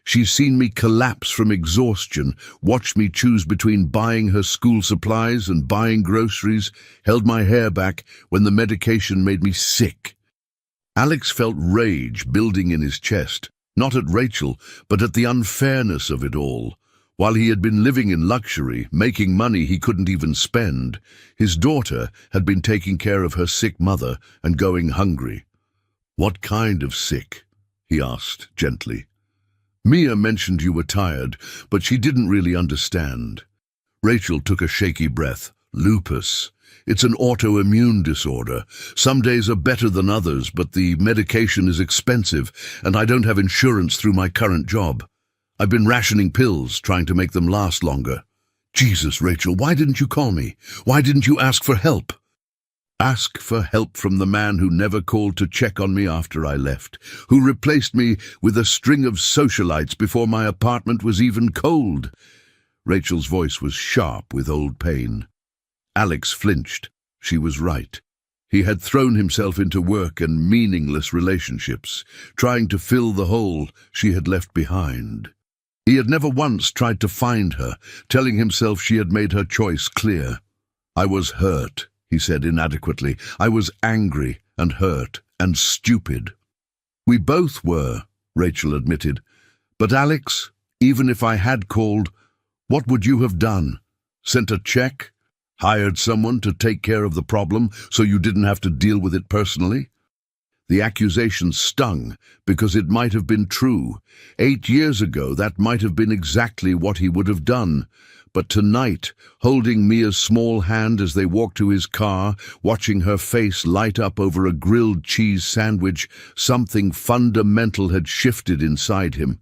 She's seen me collapse from exhaustion, watched me choose between buying her school supplies and buying groceries, held my hair back when the medication made me sick." Alex felt rage building in his chest, not at Rachel, but at the unfairness of it all. While he had been living in luxury, making money he couldn't even spend, his daughter had been taking care of her sick mother and going hungry. "What kind of sick?" he asked gently. "Mia mentioned you were tired, but she didn't really understand." Rachel took a shaky breath. "Lupus. It's an autoimmune disorder. Some days are better than others, but the medication is expensive, and I don't have insurance through my current job. I've been rationing pills, trying to make them last longer." "Jesus, Rachel, why didn't you call me? Why didn't you ask for help?" "Ask for help from the man who never called to check on me after I left, who replaced me with a string of socialites before my apartment was even cold." Rachel's voice was sharp with old pain. Alex flinched. She was right. He had thrown himself into work and meaningless relationships, trying to fill the hole she had left behind. He had never once tried to find her, telling himself she had made her choice clear. "I was hurt," he said inadequately. I was angry and hurt and stupid. We both were, Rachel admitted. But Alex, even if I had called, what would you have done? Sent a check? Hired someone to take care of the problem so you didn't have to deal with it personally? The accusation stung because it might have been true. 8 years ago, that might have been exactly what he would have done. But tonight, holding Mia's small hand as they walked to his car, watching her face light up over a grilled cheese sandwich, something fundamental had shifted inside him.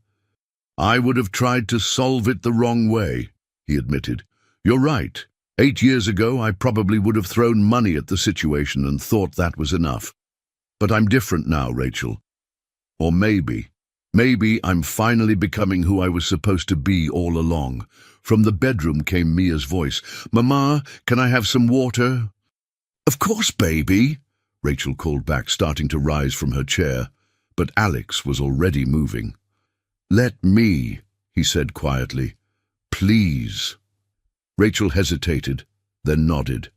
I would have tried to solve it the wrong way, he admitted. You're right. 8 years ago, I probably would have thrown money at the situation and thought that was enough. But I'm different now, Rachel. Or maybe I'm finally becoming who I was supposed to be all along. From the bedroom came Mia's voice. Mama, can I have some water? Of course, baby, Rachel called back, starting to rise from her chair. But Alex was already moving. Let me, he said quietly. Please. Rachel hesitated, then nodded.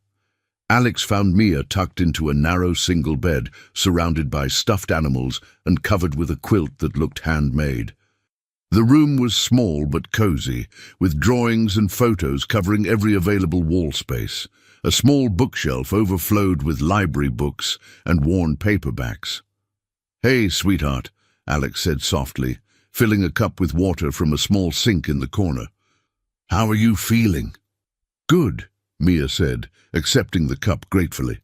Alex found Mia tucked into a narrow single bed, surrounded by stuffed animals and covered with a quilt that looked handmade. The room was small but cozy, with drawings and photos covering every available wall space. A small bookshelf overflowed with library books and worn paperbacks. Hey, sweetheart, Alex said softly, filling a cup with water from a small sink in the corner. How are you feeling? Good, Mia said, accepting the cup gratefully.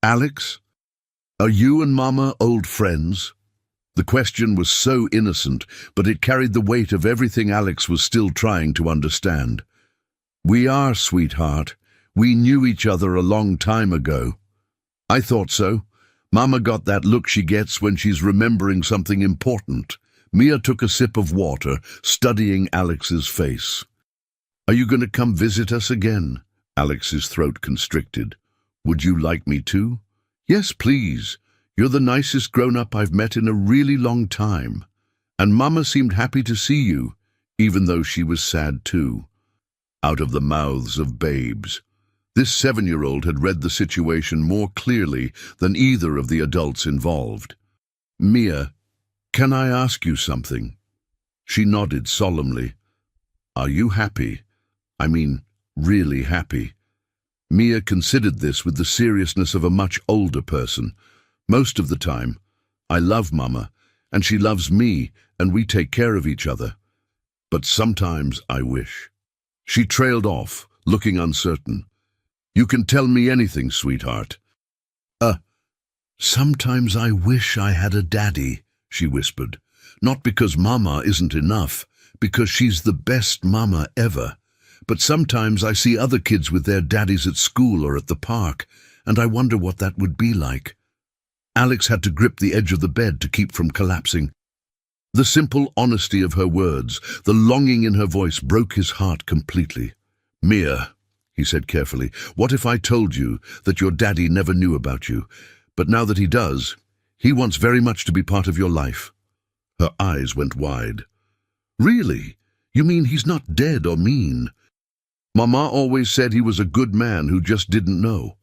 Alex, are you and Mama old friends? The question was so innocent, but it carried the weight of everything Alex was still trying to understand. We are, sweetheart. We knew each other a long time ago. I thought so. Mama got that look she gets when she's remembering something important. Mia took a sip of water, studying Alex's face. Are you going to come visit us again? Alex's throat constricted. Would you like me to? Yes, please. You're the nicest grown-up I've met in a really long time. And Mama seemed happy to see you, even though she was sad too. Out of the mouths of babes. This 7-year-old had read the situation more clearly than either of the adults involved. Mia, can I ask you something? She nodded solemnly. Are you happy? I mean, really happy? Mia considered this with the seriousness of a much older person. Most of the time, I love Mama, and she loves me, and we take care of each other. But sometimes I wish. She trailed off, looking uncertain. You can tell me anything, sweetheart. Sometimes I wish I had a daddy, she whispered. Not because Mama isn't enough, because she's the best Mama ever. But sometimes I see other kids with their daddies at school or at the park, and I wonder what that would be like. Alex had to grip the edge of the bed to keep from collapsing. The simple honesty of her words, the longing in her voice broke his heart completely. Mia, he said carefully, what if I told you that your daddy never knew about you, but now that he does, he wants very much to be part of your life? Her eyes went wide. Really? You mean he's not dead or mean? Mama always said he was a good man who just didn't know.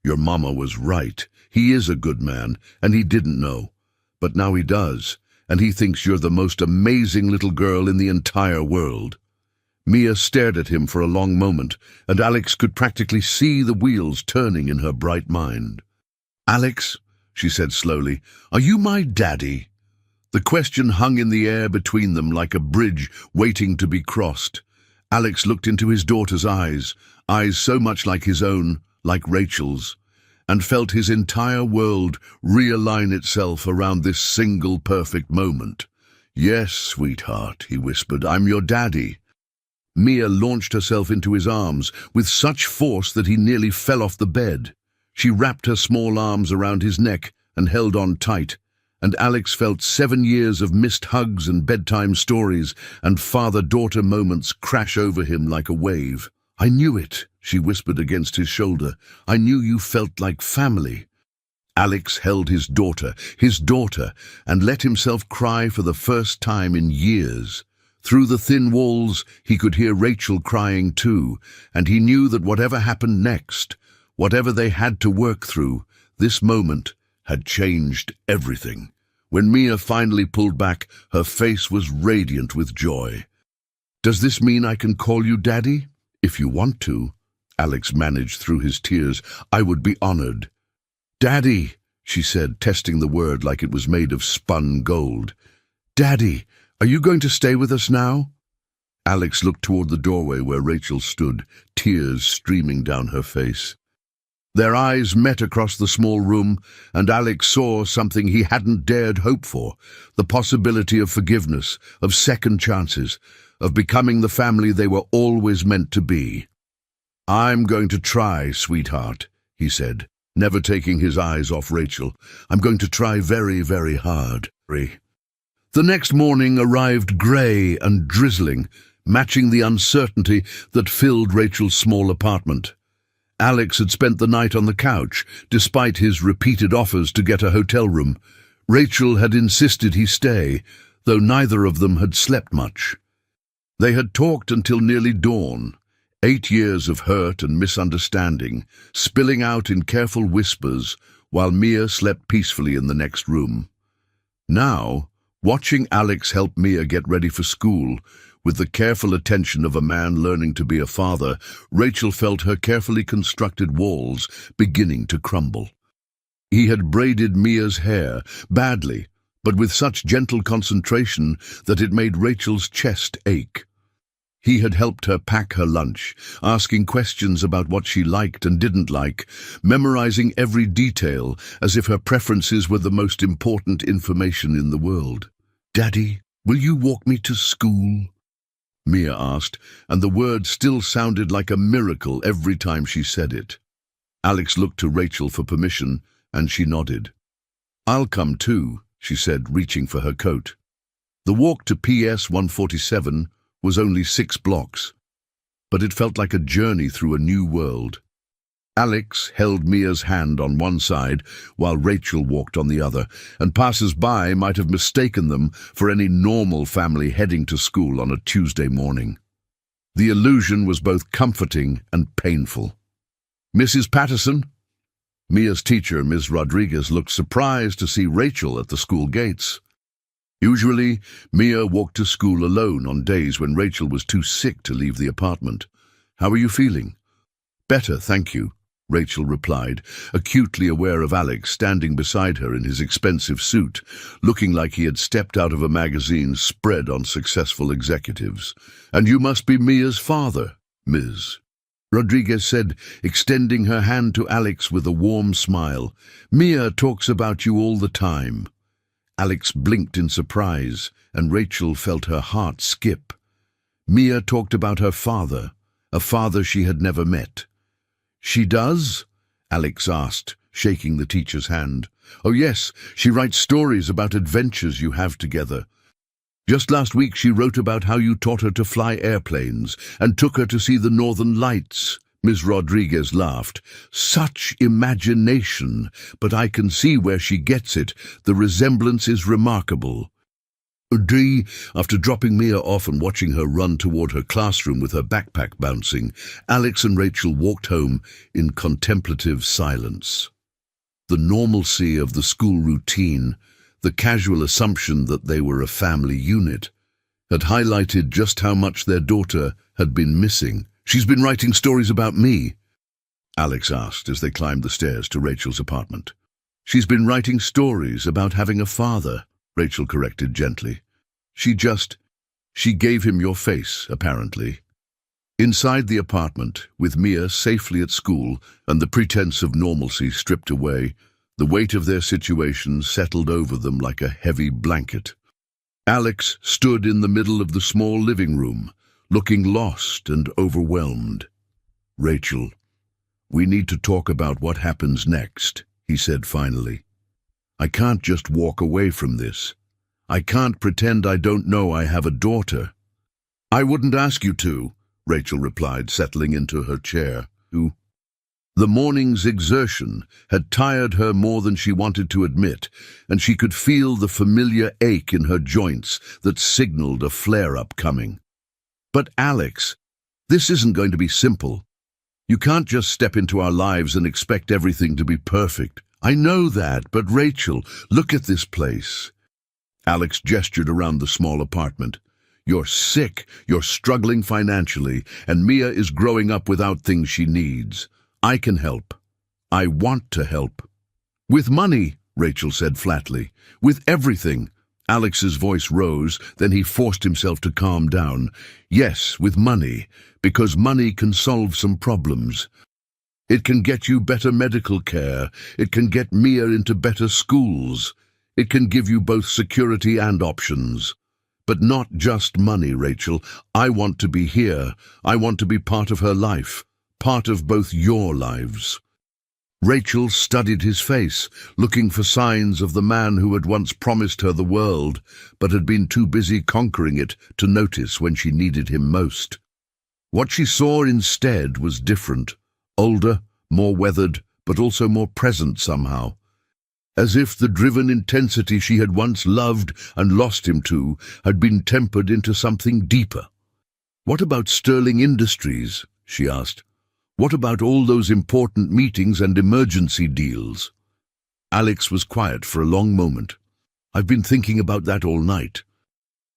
Your Mama was right. He is a good man, and he didn't know. But now he does, and he thinks you're the most amazing little girl in the entire world. Mia stared at him for a long moment, and Alex could practically see the wheels turning in her bright mind. Alex, she said slowly, are you my daddy? The question hung in the air between them like a bridge waiting to be crossed. Alex looked into his daughter's eyes so much like his own, like Rachel's, and felt his entire world realign itself around this single perfect moment. Yes, sweetheart, he whispered, I'm your daddy. Mia launched herself into his arms with such force that he nearly fell off the bed. She wrapped her small arms around his neck and held on tight, and Alex felt 7 years of missed hugs and bedtime stories and father-daughter moments crash over him like a wave. I knew it, she whispered against his shoulder. I knew you felt like family. Alex held his daughter, and let himself cry for the first time in years. Through the thin walls, he could hear Rachel crying too, and he knew that whatever happened next Whatever they had to work through, this moment had changed everything. When Mia finally pulled back, her face was radiant with joy. "Does this mean I can call you Daddy?" "If you want to," Alex managed through his tears. "I would be honored." "Daddy," she said, testing the word like it was made of spun gold. "Daddy, are you going to stay with us now?" Alex looked toward the doorway where Rachel stood, tears streaming down her face. Their eyes met across the small room, and Alex saw something he hadn't dared hope for, the possibility of forgiveness, of second chances, of becoming the family they were always meant to be. "I'm going to try, sweetheart," he said, never taking his eyes off Rachel. "I'm going to try very, very hard." The next morning arrived grey and drizzling, matching the uncertainty that filled Rachel's small apartment. Alex had spent the night on the couch, despite his repeated offers to get a hotel room. Rachel had insisted he stay, though neither of them had slept much. They had talked until nearly dawn, 8 years of hurt and misunderstanding, spilling out in careful whispers while Mia slept peacefully in the next room. Now, watching Alex help Mia get ready for school, with the careful attention of a man learning to be a father, Rachel felt her carefully constructed walls beginning to crumble. He had braided Mia's hair, badly, but with such gentle concentration that it made Rachel's chest ache. He had helped her pack her lunch, asking questions about what she liked and didn't like, memorizing every detail as if her preferences were the most important information in the world. "Daddy, will you walk me to school?" Mia asked, and the word still sounded like a miracle every time she said it. Alex looked to Rachel for permission, and she nodded. "I'll come too," she said, reaching for her coat. The walk to PS 147 was only 6 blocks, but it felt like a journey through a new world. Alex held Mia's hand on one side while Rachel walked on the other, and passers-by might have mistaken them for any normal family heading to school on a Tuesday morning. The illusion was both comforting and painful. "Mrs. Patterson?" Mia's teacher, Ms. Rodriguez, looked surprised to see Rachel at the school gates. Usually, Mia walked to school alone on days when Rachel was too sick to leave the apartment. "How are you feeling?" "Better, thank you," Rachel replied, acutely aware of Alex standing beside her in his expensive suit, looking like he had stepped out of a magazine spread on successful executives. "And you must be Mia's father, Ms. Rodriguez said, extending her hand to Alex with a warm smile. "Mia talks about you all the time." Alex blinked in surprise, and Rachel felt her heart skip. Mia talked about her father, a father she had never met. "She does?" Alex asked, shaking the teacher's hand. "Oh yes, she writes stories about adventures you have together. Just last week she wrote about how you taught her to fly airplanes and took her to see the Northern Lights." Ms. Rodriguez laughed. "Such imagination, but I can see where she gets it. The resemblance is remarkable." After dropping Mia off and watching her run toward her classroom with her backpack bouncing, Alex and Rachel walked home in contemplative silence. The normalcy of the school routine, the casual assumption that they were a family unit, had highlighted just how much their daughter had been missing. "She's been writing stories about me?" Alex asked as they climbed the stairs to Rachel's apartment. "She's been writing stories about having a father," Rachel corrected gently. She gave him your face, apparently." Inside the apartment, with Mia safely at school and the pretense of normalcy stripped away, the weight of their situation settled over them like a heavy blanket. Alex stood in the middle of the small living room, looking lost and overwhelmed. "Rachel, we need to talk about what happens next," he said finally. "I can't just walk away from this. I can't pretend I don't know I have a daughter." "I wouldn't ask you to," Rachel replied, settling into her chair. The morning's exertion had tired her more than she wanted to admit, and she could feel the familiar ache in her joints that signaled a flare-up coming. "But Alex, this isn't going to be simple." You can't just step into our lives and expect everything to be perfect. I know that, but Rachel, look at this place. Alex gestured around the small apartment. You're sick, you're struggling financially, and Mia is growing up without things she needs. I can help. I want to help. With money, Rachel said flatly. With everything. Alex's voice rose, then he forced himself to calm down. Yes, with money, because money can solve some problems. It can get you better medical care. It can get Mia into better schools. It can give you both security and options. But not just money, Rachel. I want to be here. I want to be part of her life, part of both your lives. Rachel studied his face, looking for signs of the man who had once promised her the world, but had been too busy conquering it to notice when she needed him most. What she saw instead was different, older, more weathered, but also more present somehow. As if the driven intensity she had once loved and lost him to had been tempered into something deeper. "What about Sterling Industries?" she asked. "What about all those important meetings and emergency deals?" Alex was quiet for a long moment. "I've been thinking about that all night.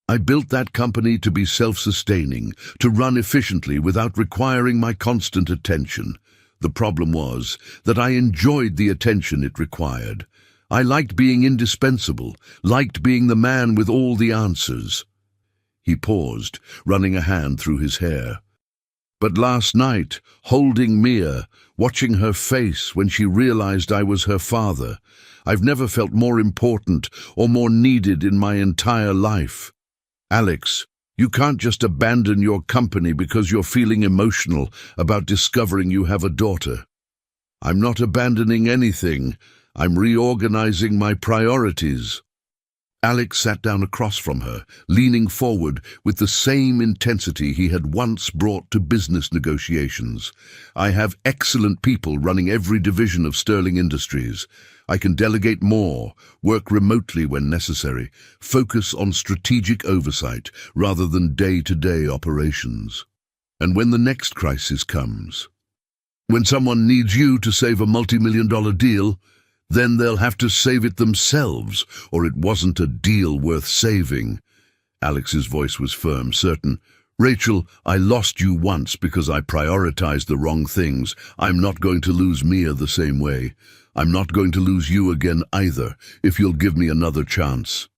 I built that company to be self-sustaining, to run efficiently without requiring my constant attention. The problem was that I enjoyed the attention it required. I liked being indispensable, liked being the man with all the answers." He paused, running a hand through his hair. "But last night, holding Mia, watching her face when she realized I was her father, I've never felt more important or more needed in my entire life. Alex, you can't just abandon your company because you're feeling emotional about discovering you have a daughter." "I'm not abandoning anything. I'm reorganizing my priorities." Alex sat down across from her, leaning forward with the same intensity he had once brought to business negotiations. "I have excellent people running every division of Sterling Industries. I can delegate more, work remotely when necessary, focus on strategic oversight rather than day-to-day operations. And when the next crisis comes, when someone needs you to save a multi-million-dollar deal, then they'll have to save it themselves, or it wasn't a deal worth saving." Alex's voice was firm, certain. "Rachel, I lost you once because I prioritized the wrong things. I'm not going to lose Mia the same way. I'm not going to lose you again either, if you'll give me another chance."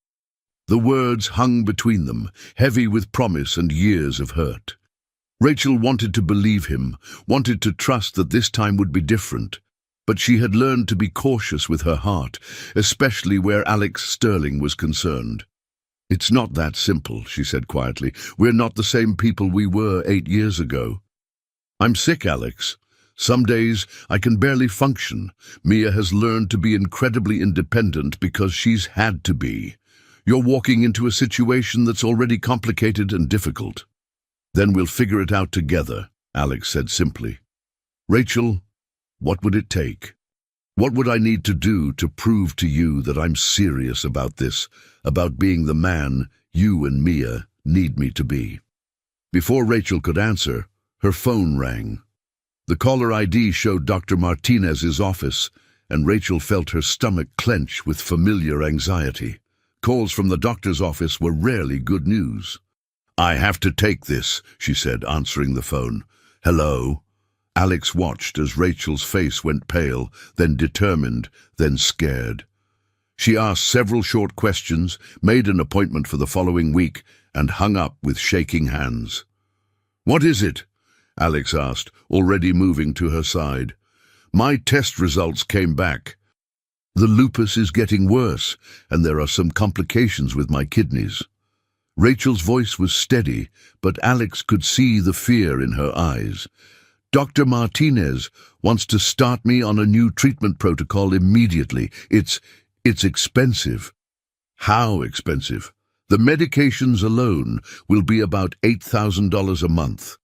The words hung between them, heavy with promise and years of hurt. Rachel wanted to believe him, wanted to trust that this time would be different. But she had learned to be cautious with her heart, especially where Alex Sterling was concerned. "It's not that simple," she said quietly. "We're not the same people we were 8 years ago. I'm sick, Alex. Some days I can barely function. Mia has learned to be incredibly independent because she's had to be. You're walking into a situation that's already complicated and difficult." "Then we'll figure it out together," Alex said simply. "Rachel, what would it take? What would I need to do to prove to you that I'm serious about this, about being the man you and Mia need me to be?" Before Rachel could answer, her phone rang. The caller ID showed Dr. Martinez's office, and Rachel felt her stomach clench with familiar anxiety. Calls from the doctor's office were rarely good news. "I have to take this," she said, answering the phone. "Hello?" Alex watched as Rachel's face went pale, then determined, then scared. She asked several short questions, made an appointment for the following week, and hung up with shaking hands. "What is it?" Alex asked, already moving to her side. "My test results came back. The lupus is getting worse, and there are some complications with my kidneys." Rachel's voice was steady, but Alex could see the fear in her eyes. "Dr. Martinez wants to start me on a new treatment protocol immediately. It's expensive." "How expensive?" "The medications alone will be about $8,000 a month,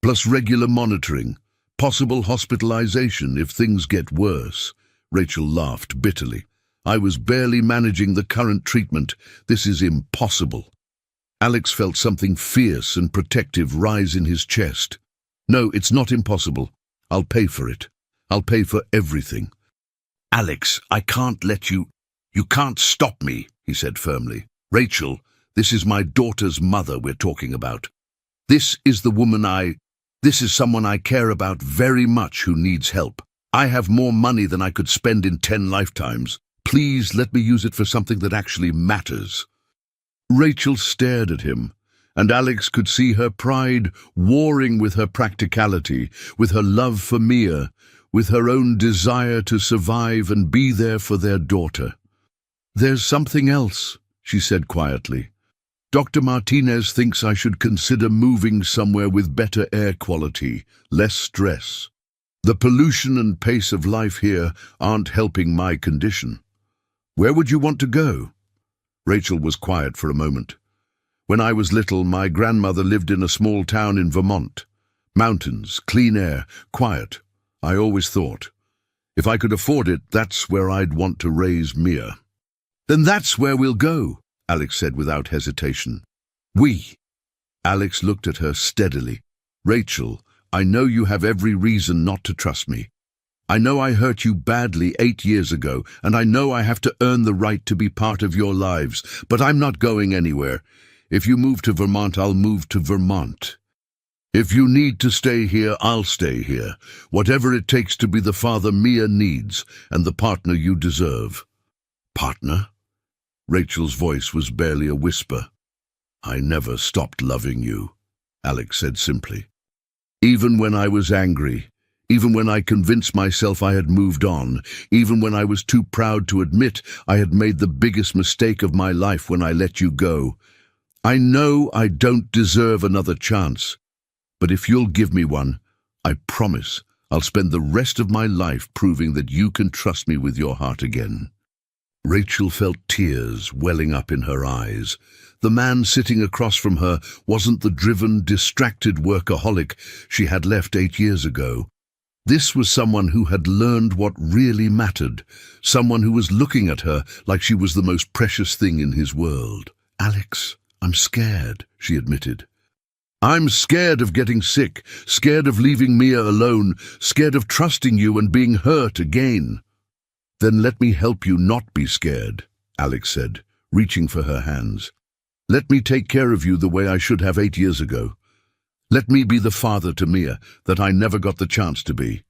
plus regular monitoring, possible hospitalization if things get worse." Rachel laughed bitterly. "I was barely managing the current treatment. This is impossible." Alex felt something fierce and protective rise in his chest. "No, it's not impossible. I'll pay for it. I'll pay for everything. Alex, I can't let you. You can't stop me, he said firmly. Rachel, this is my daughter's mother we're talking about. This is someone I care about very much who needs help. I have more money than I could spend in 10 lifetimes. Please let me use it for something that actually matters. Rachel stared at him, and Alex could see her pride warring with her practicality, with her love for Mia, with her own desire to survive and be there for their daughter. There's something else, she said quietly. Dr. Martinez thinks I should consider moving somewhere with better air quality, less stress. The pollution and pace of life here aren't helping my condition. Where would you want to go? Rachel was quiet for a moment. When I was little, my grandmother lived in a small town in Vermont. Mountains, clean air, quiet. I always thought, if I could afford it, that's where I'd want to raise Mia. Then that's where we'll go, Alex said without hesitation. We. Alex looked at her steadily. Rachel, I know you have every reason not to trust me. I know I hurt you badly 8 years ago, and I know I have to earn the right to be part of your lives, but I'm not going anywhere. If you move to Vermont, I'll move to Vermont. If you need to stay here, I'll stay here. Whatever it takes to be the father Mia needs and the partner you deserve. Partner? Rachel's voice was barely a whisper. I never stopped loving you, Alex said simply. Even when I was angry, even when I convinced myself I had moved on, even when I was too proud to admit I had made the biggest mistake of my life when I let you go. I know I don't deserve another chance, but if you'll give me one, I promise I'll spend the rest of my life proving that you can trust me with your heart again. Rachel felt tears welling up in her eyes. The man sitting across from her wasn't the driven, distracted workaholic she had left 8 years ago. This was someone who had learned what really mattered, someone who was looking at her like she was the most precious thing in his world. Alex, I'm scared, she admitted. I'm scared of getting sick, scared of leaving Mia alone, scared of trusting you and being hurt again. Then let me help you not be scared, Alex said, reaching for her hands. Let me take care of you the way I should have 8 years ago. Let me be the father to Mia that I never got the chance to be.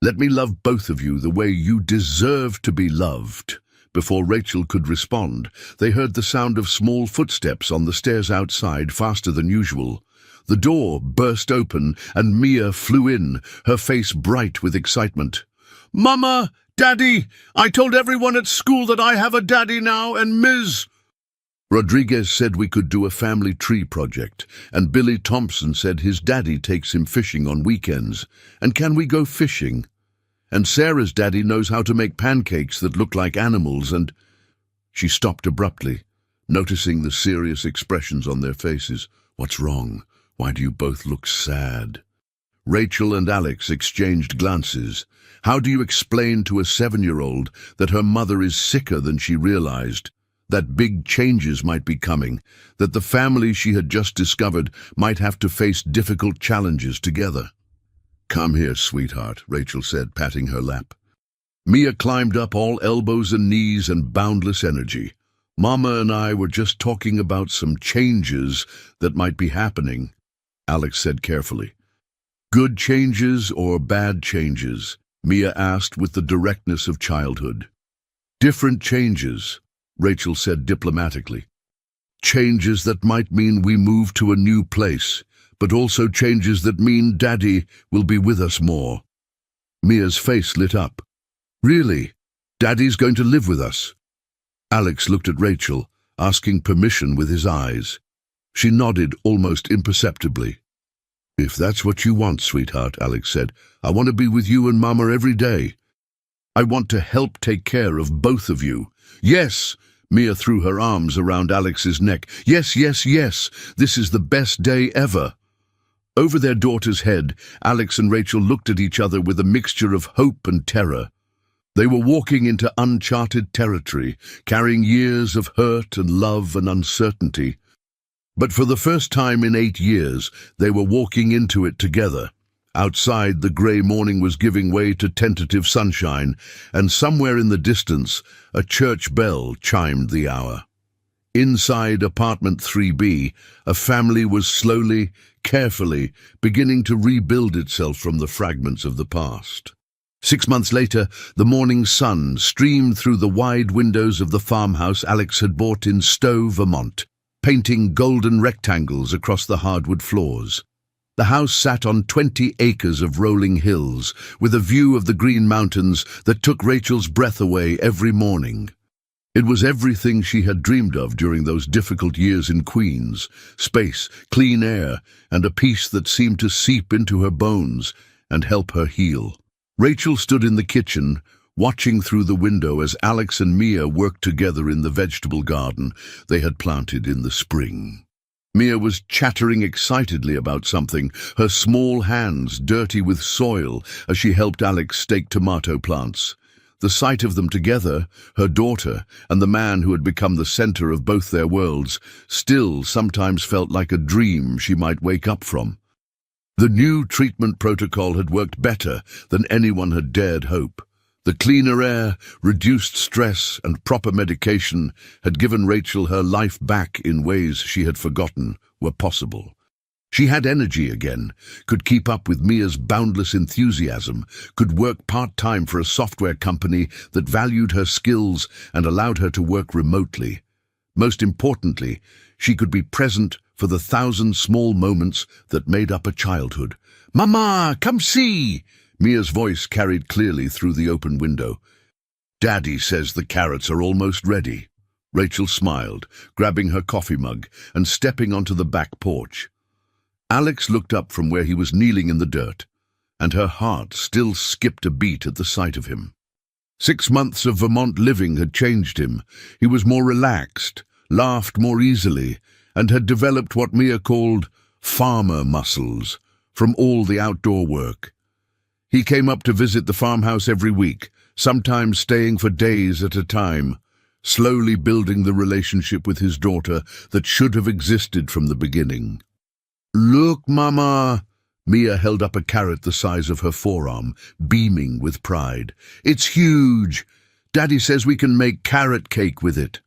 Let me love both of you the way you deserve to be loved. Before Rachel could respond, they heard the sound of small footsteps on the stairs outside, faster than usual. The door burst open and Mia flew in, her face bright with excitement. Mama! Daddy! I told everyone at school that I have a daddy now, and Ms. Rodriguez said we could do a family tree project, and Billy Thompson said his daddy takes him fishing on weekends. And can we go fishing? And Sarah's daddy knows how to make pancakes that look like animals, and... She stopped abruptly, noticing the serious expressions on their faces. What's wrong? Why do you both look sad? Rachel and Alex exchanged glances. How do you explain to a 7-year-old that her mother is sicker than she realized? That big changes might be coming, that the family she had just discovered might have to face difficult challenges together. Come here, sweetheart, Rachel said, patting her lap. Mia climbed up, all elbows and knees and boundless energy. Mama and I were just talking about some changes that might be happening, Alex said carefully. Good changes or bad changes? Mia asked with the directness of childhood. Different changes, Rachel said diplomatically. Changes that might mean we move to a new place, but also changes that mean Daddy will be with us more. Mia's face lit up. Really? Daddy's going to live with us? Alex looked at Rachel, asking permission with his eyes. She nodded almost imperceptibly. If that's what you want, sweetheart, Alex said, I want to be with you and Mama every day. I want to help take care of both of you. Yes, Mia threw her arms around Alex's neck. Yes, yes, yes, this is the best day ever. Over their daughter's head, Alex and Rachel looked at each other with a mixture of hope and terror. They were walking into uncharted territory, carrying years of hurt and love and uncertainty. But for the first time in 8 years, they were walking into it together, Outside, the grey morning was giving way to tentative sunshine, and somewhere in the distance, a church bell chimed the hour. Inside apartment 3B, a family was slowly, carefully, beginning to rebuild itself from the fragments of the past. 6 months later, the morning sun streamed through the wide windows of the farmhouse Alex had bought in Stowe, Vermont, painting golden rectangles across the hardwood floors. The house sat on 20 acres of rolling hills, with a view of the Green Mountains that took Rachel's breath away every morning. It was everything she had dreamed of during those difficult years in Queens: space, clean air, and a peace that seemed to seep into her bones and help her heal. Rachel stood in the kitchen, watching through the window as Alex and Mia worked together in the vegetable garden they had planted in the spring. Mia was chattering excitedly about something, her small hands dirty with soil as she helped Alex stake tomato plants. The sight of them together, her daughter and the man who had become the center of both their worlds, still sometimes felt like a dream she might wake up from. The new treatment protocol had worked better than anyone had dared hope. The cleaner air, reduced stress, and proper medication had given Rachel her life back in ways she had forgotten were possible. She had energy again, could keep up with Mia's boundless enthusiasm, could work part-time for a software company that valued her skills and allowed her to work remotely. Most importantly, she could be present for the 1,000 small moments that made up a childhood. "Mama, come see!" Mia's voice carried clearly through the open window. "Daddy says the carrots are almost ready." Rachel smiled, grabbing her coffee mug and stepping onto the back porch. Alex looked up from where he was kneeling in the dirt, and her heart still skipped a beat at the sight of him. 6 months of Vermont living had changed him. He was more relaxed, laughed more easily, and had developed what Mia called farmer muscles from all the outdoor work. He came up to visit the farmhouse every week, sometimes staying for days at a time, slowly building the relationship with his daughter that should have existed from the beginning. "Look, Mama!" Mia held up a carrot the size of her forearm, beaming with pride. "It's huge! Daddy says we can make carrot cake with it."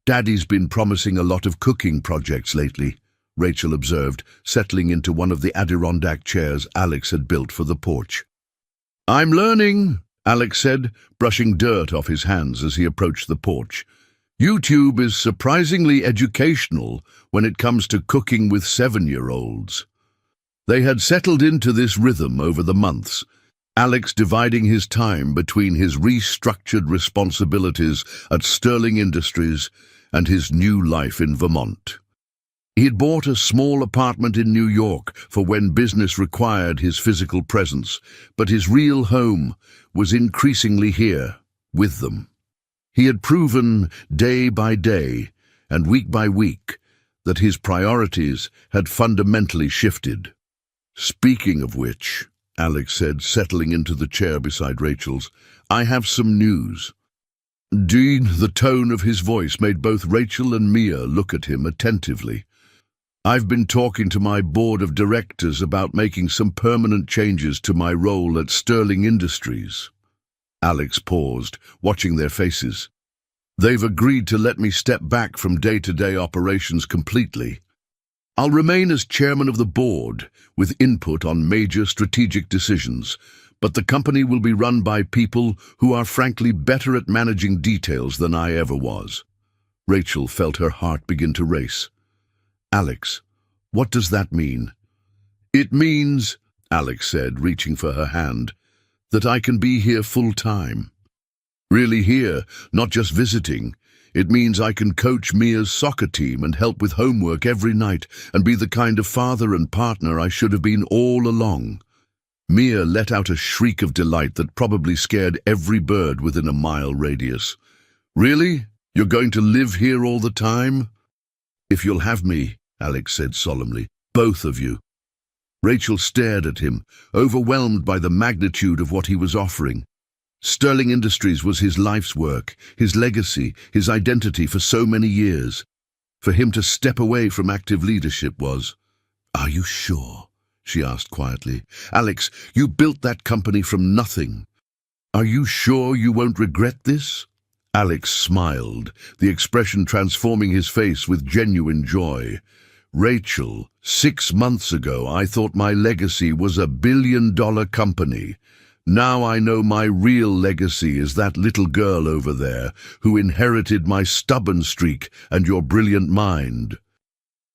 "Daddy's been promising a lot of cooking projects lately," Rachel observed, settling into one of the Adirondack chairs Alex had built for the porch. "I'm learning," Alex said, brushing dirt off his hands as he approached the porch. "YouTube is surprisingly educational when it comes to cooking with 7-year-olds. They had settled into this rhythm over the months, Alex dividing his time between his restructured responsibilities at Sterling Industries and his new life in Vermont. He had bought a small apartment in New York for when business required his physical presence, but his real home was increasingly here, with them. He had proven day by day and week by week that his priorities had fundamentally shifted. "Speaking of which," Alex said, settling into the chair beside Rachel's, "I have some news." The tone of his voice made both Rachel and Mia look at him attentively. "I've been talking to my board of directors about making some permanent changes to my role at Sterling Industries." Alex paused, watching their faces. "They've agreed to let me step back from day-to-day operations completely. I'll remain as chairman of the board, with input on major strategic decisions, but the company will be run by people who are frankly better at managing details than I ever was." Rachel felt her heart begin to race. "Alex, what does that mean?" "It means," Alex said, reaching for her hand, "that I can be here full-time. Really here, not just visiting. It means I can coach Mia's soccer team and help with homework every night and be the kind of father and partner I should have been all along." Mia let out a shriek of delight that probably scared every bird within a mile radius. "Really? You're going to live here all the time?" "If you'll have me," Alex said solemnly, "both of you." Rachel stared at him, overwhelmed by the magnitude of what he was offering. Sterling Industries was his life's work, his legacy, his identity for so many years. For him to step away from active leadership was... "Are you sure?" she asked quietly. "Alex, you built that company from nothing. Are you sure you won't regret this?" Alex smiled, the expression transforming his face with genuine joy. "Rachel, 6 months ago I thought my legacy was a billion-dollar company. Now I know my real legacy is that little girl over there who inherited my stubborn streak and your brilliant mind.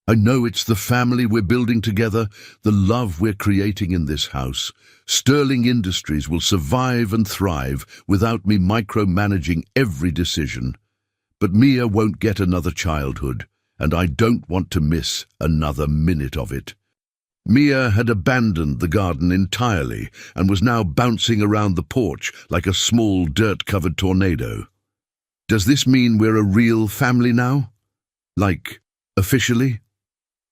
I know it's the family we're building together, the love we're creating in this house. Sterling Industries will survive and thrive without me micromanaging every decision. But Mia won't get another childhood, and I don't want to miss another minute of it." Mia had abandoned the garden entirely and was now bouncing around the porch like a small dirt-covered tornado. "Does this mean we're a real family now? Like, officially?"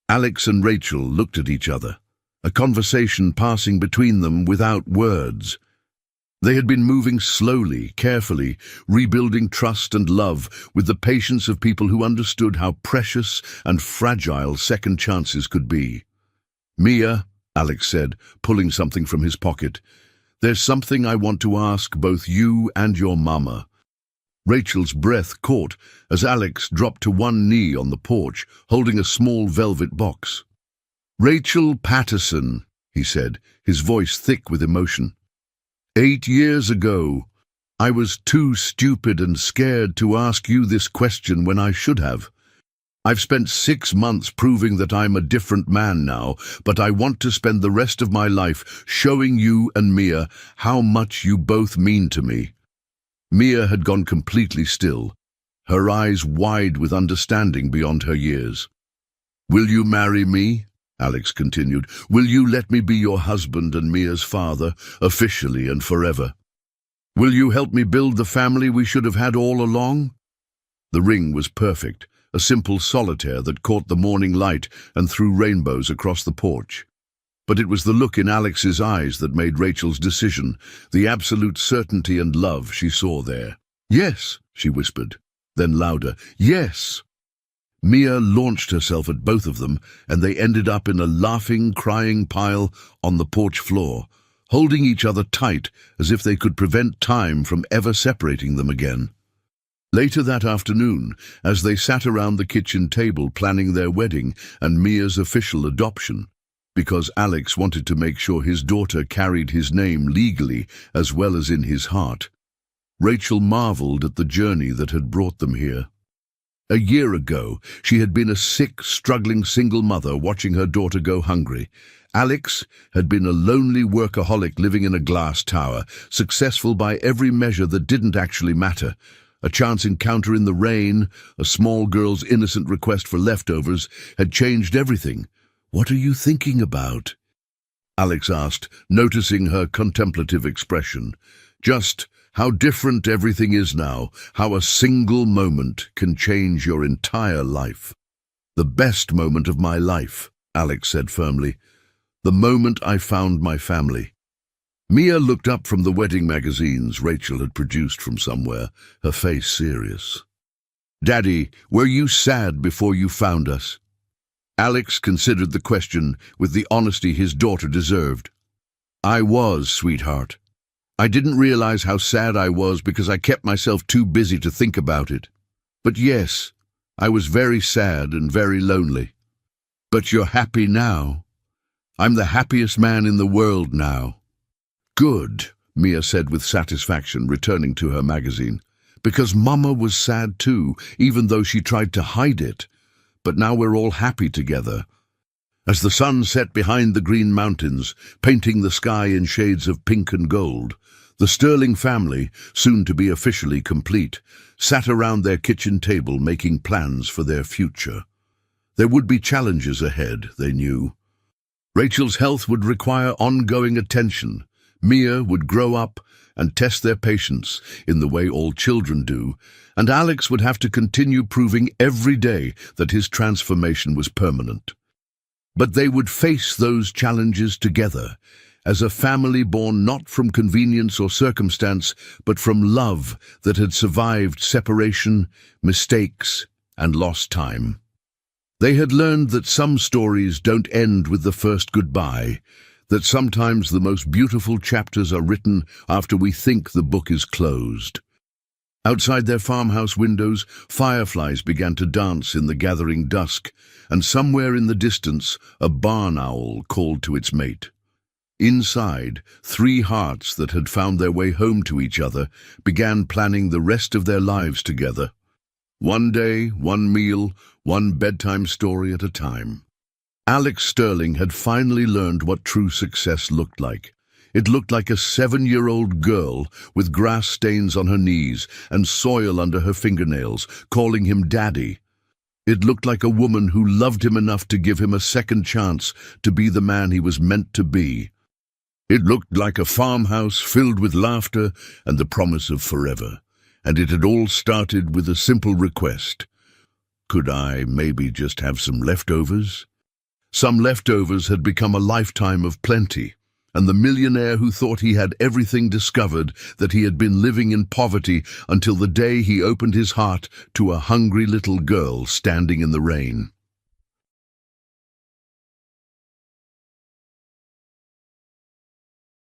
Alex and Rachel looked at each other, a conversation passing between them without words. They had been moving slowly, carefully, rebuilding trust and love with the patience of people who understood how precious and fragile second chances could be. "Mia," Alex said, pulling something from his pocket, "there's something I want to ask both you and your mama." Rachel's breath caught as Alex dropped to one knee on the porch, holding a small velvet box. "Rachel Patterson," he said, his voice thick with emotion. 8 years ago, I was too stupid and scared to ask you this question when I should have. I've spent 6 months proving that I'm a different man now, but I want to spend the rest of my life showing you and Mia how much you both mean to me." Mia had gone completely still, her eyes wide with understanding beyond her years. "Will you marry me?" Alex continued. "Will you let me be your husband and Mia's father, officially and forever? Will you help me build the family we should have had all along?" The ring was perfect, a simple solitaire that caught the morning light and threw rainbows across the porch. But it was the look in Alex's eyes that made Rachel's decision, the absolute certainty and love she saw there. "Yes," she whispered, then louder, "Yes." Mia launched herself at both of them, and they ended up in a laughing, crying pile on the porch floor, holding each other tight as if they could prevent time from ever separating them again. Later that afternoon, as they sat around the kitchen table planning their wedding and Mia's official adoption, because Alex wanted to make sure his daughter carried his name legally as well as in his heart, Rachel marveled at the journey that had brought them here. A year ago, she had been a sick, struggling single mother watching her daughter go hungry. Alex had been a lonely workaholic living in a glass tower, successful by every measure that didn't actually matter. A chance encounter in the rain, a small girl's innocent request for leftovers, had changed everything. "What are you thinking about?" Alex asked, noticing her contemplative expression. "Just how different everything is now, how a single moment can change your entire life." "The best moment of my life," Alex said firmly. "The moment I found my family." Mia looked up from the wedding magazines Rachel had produced from somewhere, her face serious. "Daddy, were you sad before you found us?" Alex considered the question with the honesty his daughter deserved. "I was, sweetheart. I didn't realize how sad I was because I kept myself too busy to think about it. But yes, I was very sad and very lonely. But you're happy now. I'm the happiest man in the world now." "Good," Mia said with satisfaction, returning to her magazine. "Because Mama was sad too, even though she tried to hide it. But now we're all happy together." As the sun set behind the green mountains, painting the sky in shades of pink and gold, the Sterling family, soon to be officially complete, sat around their kitchen table making plans for their future. There would be challenges ahead, they knew. Rachel's health would require ongoing attention. Mia would grow up and test their patience in the way all children do, and Alex would have to continue proving every day that his transformation was permanent. But they would face those challenges together, as a family born not from convenience or circumstance, but from love that had survived separation, mistakes, and lost time. They had learned that some stories don't end with the first goodbye, that sometimes the most beautiful chapters are written after we think the book is closed. Outside their farmhouse windows, fireflies began to dance in the gathering dusk, and somewhere in the distance, a barn owl called to its mate. Inside, three hearts that had found their way home to each other began planning the rest of their lives together. One day, one meal, one bedtime story at a time. Alex Sterling had finally learned what true success looked like. It looked like a 7-year-old girl with grass stains on her knees and soil under her fingernails, calling him Daddy. It looked like a woman who loved him enough to give him a second chance to be the man he was meant to be. It looked like a farmhouse filled with laughter and the promise of forever. And it had all started with a simple request. Could I maybe just have some leftovers? Some leftovers had become a lifetime of plenty, and the millionaire who thought he had everything discovered that he had been living in poverty until the day he opened his heart to a hungry little girl standing in the rain.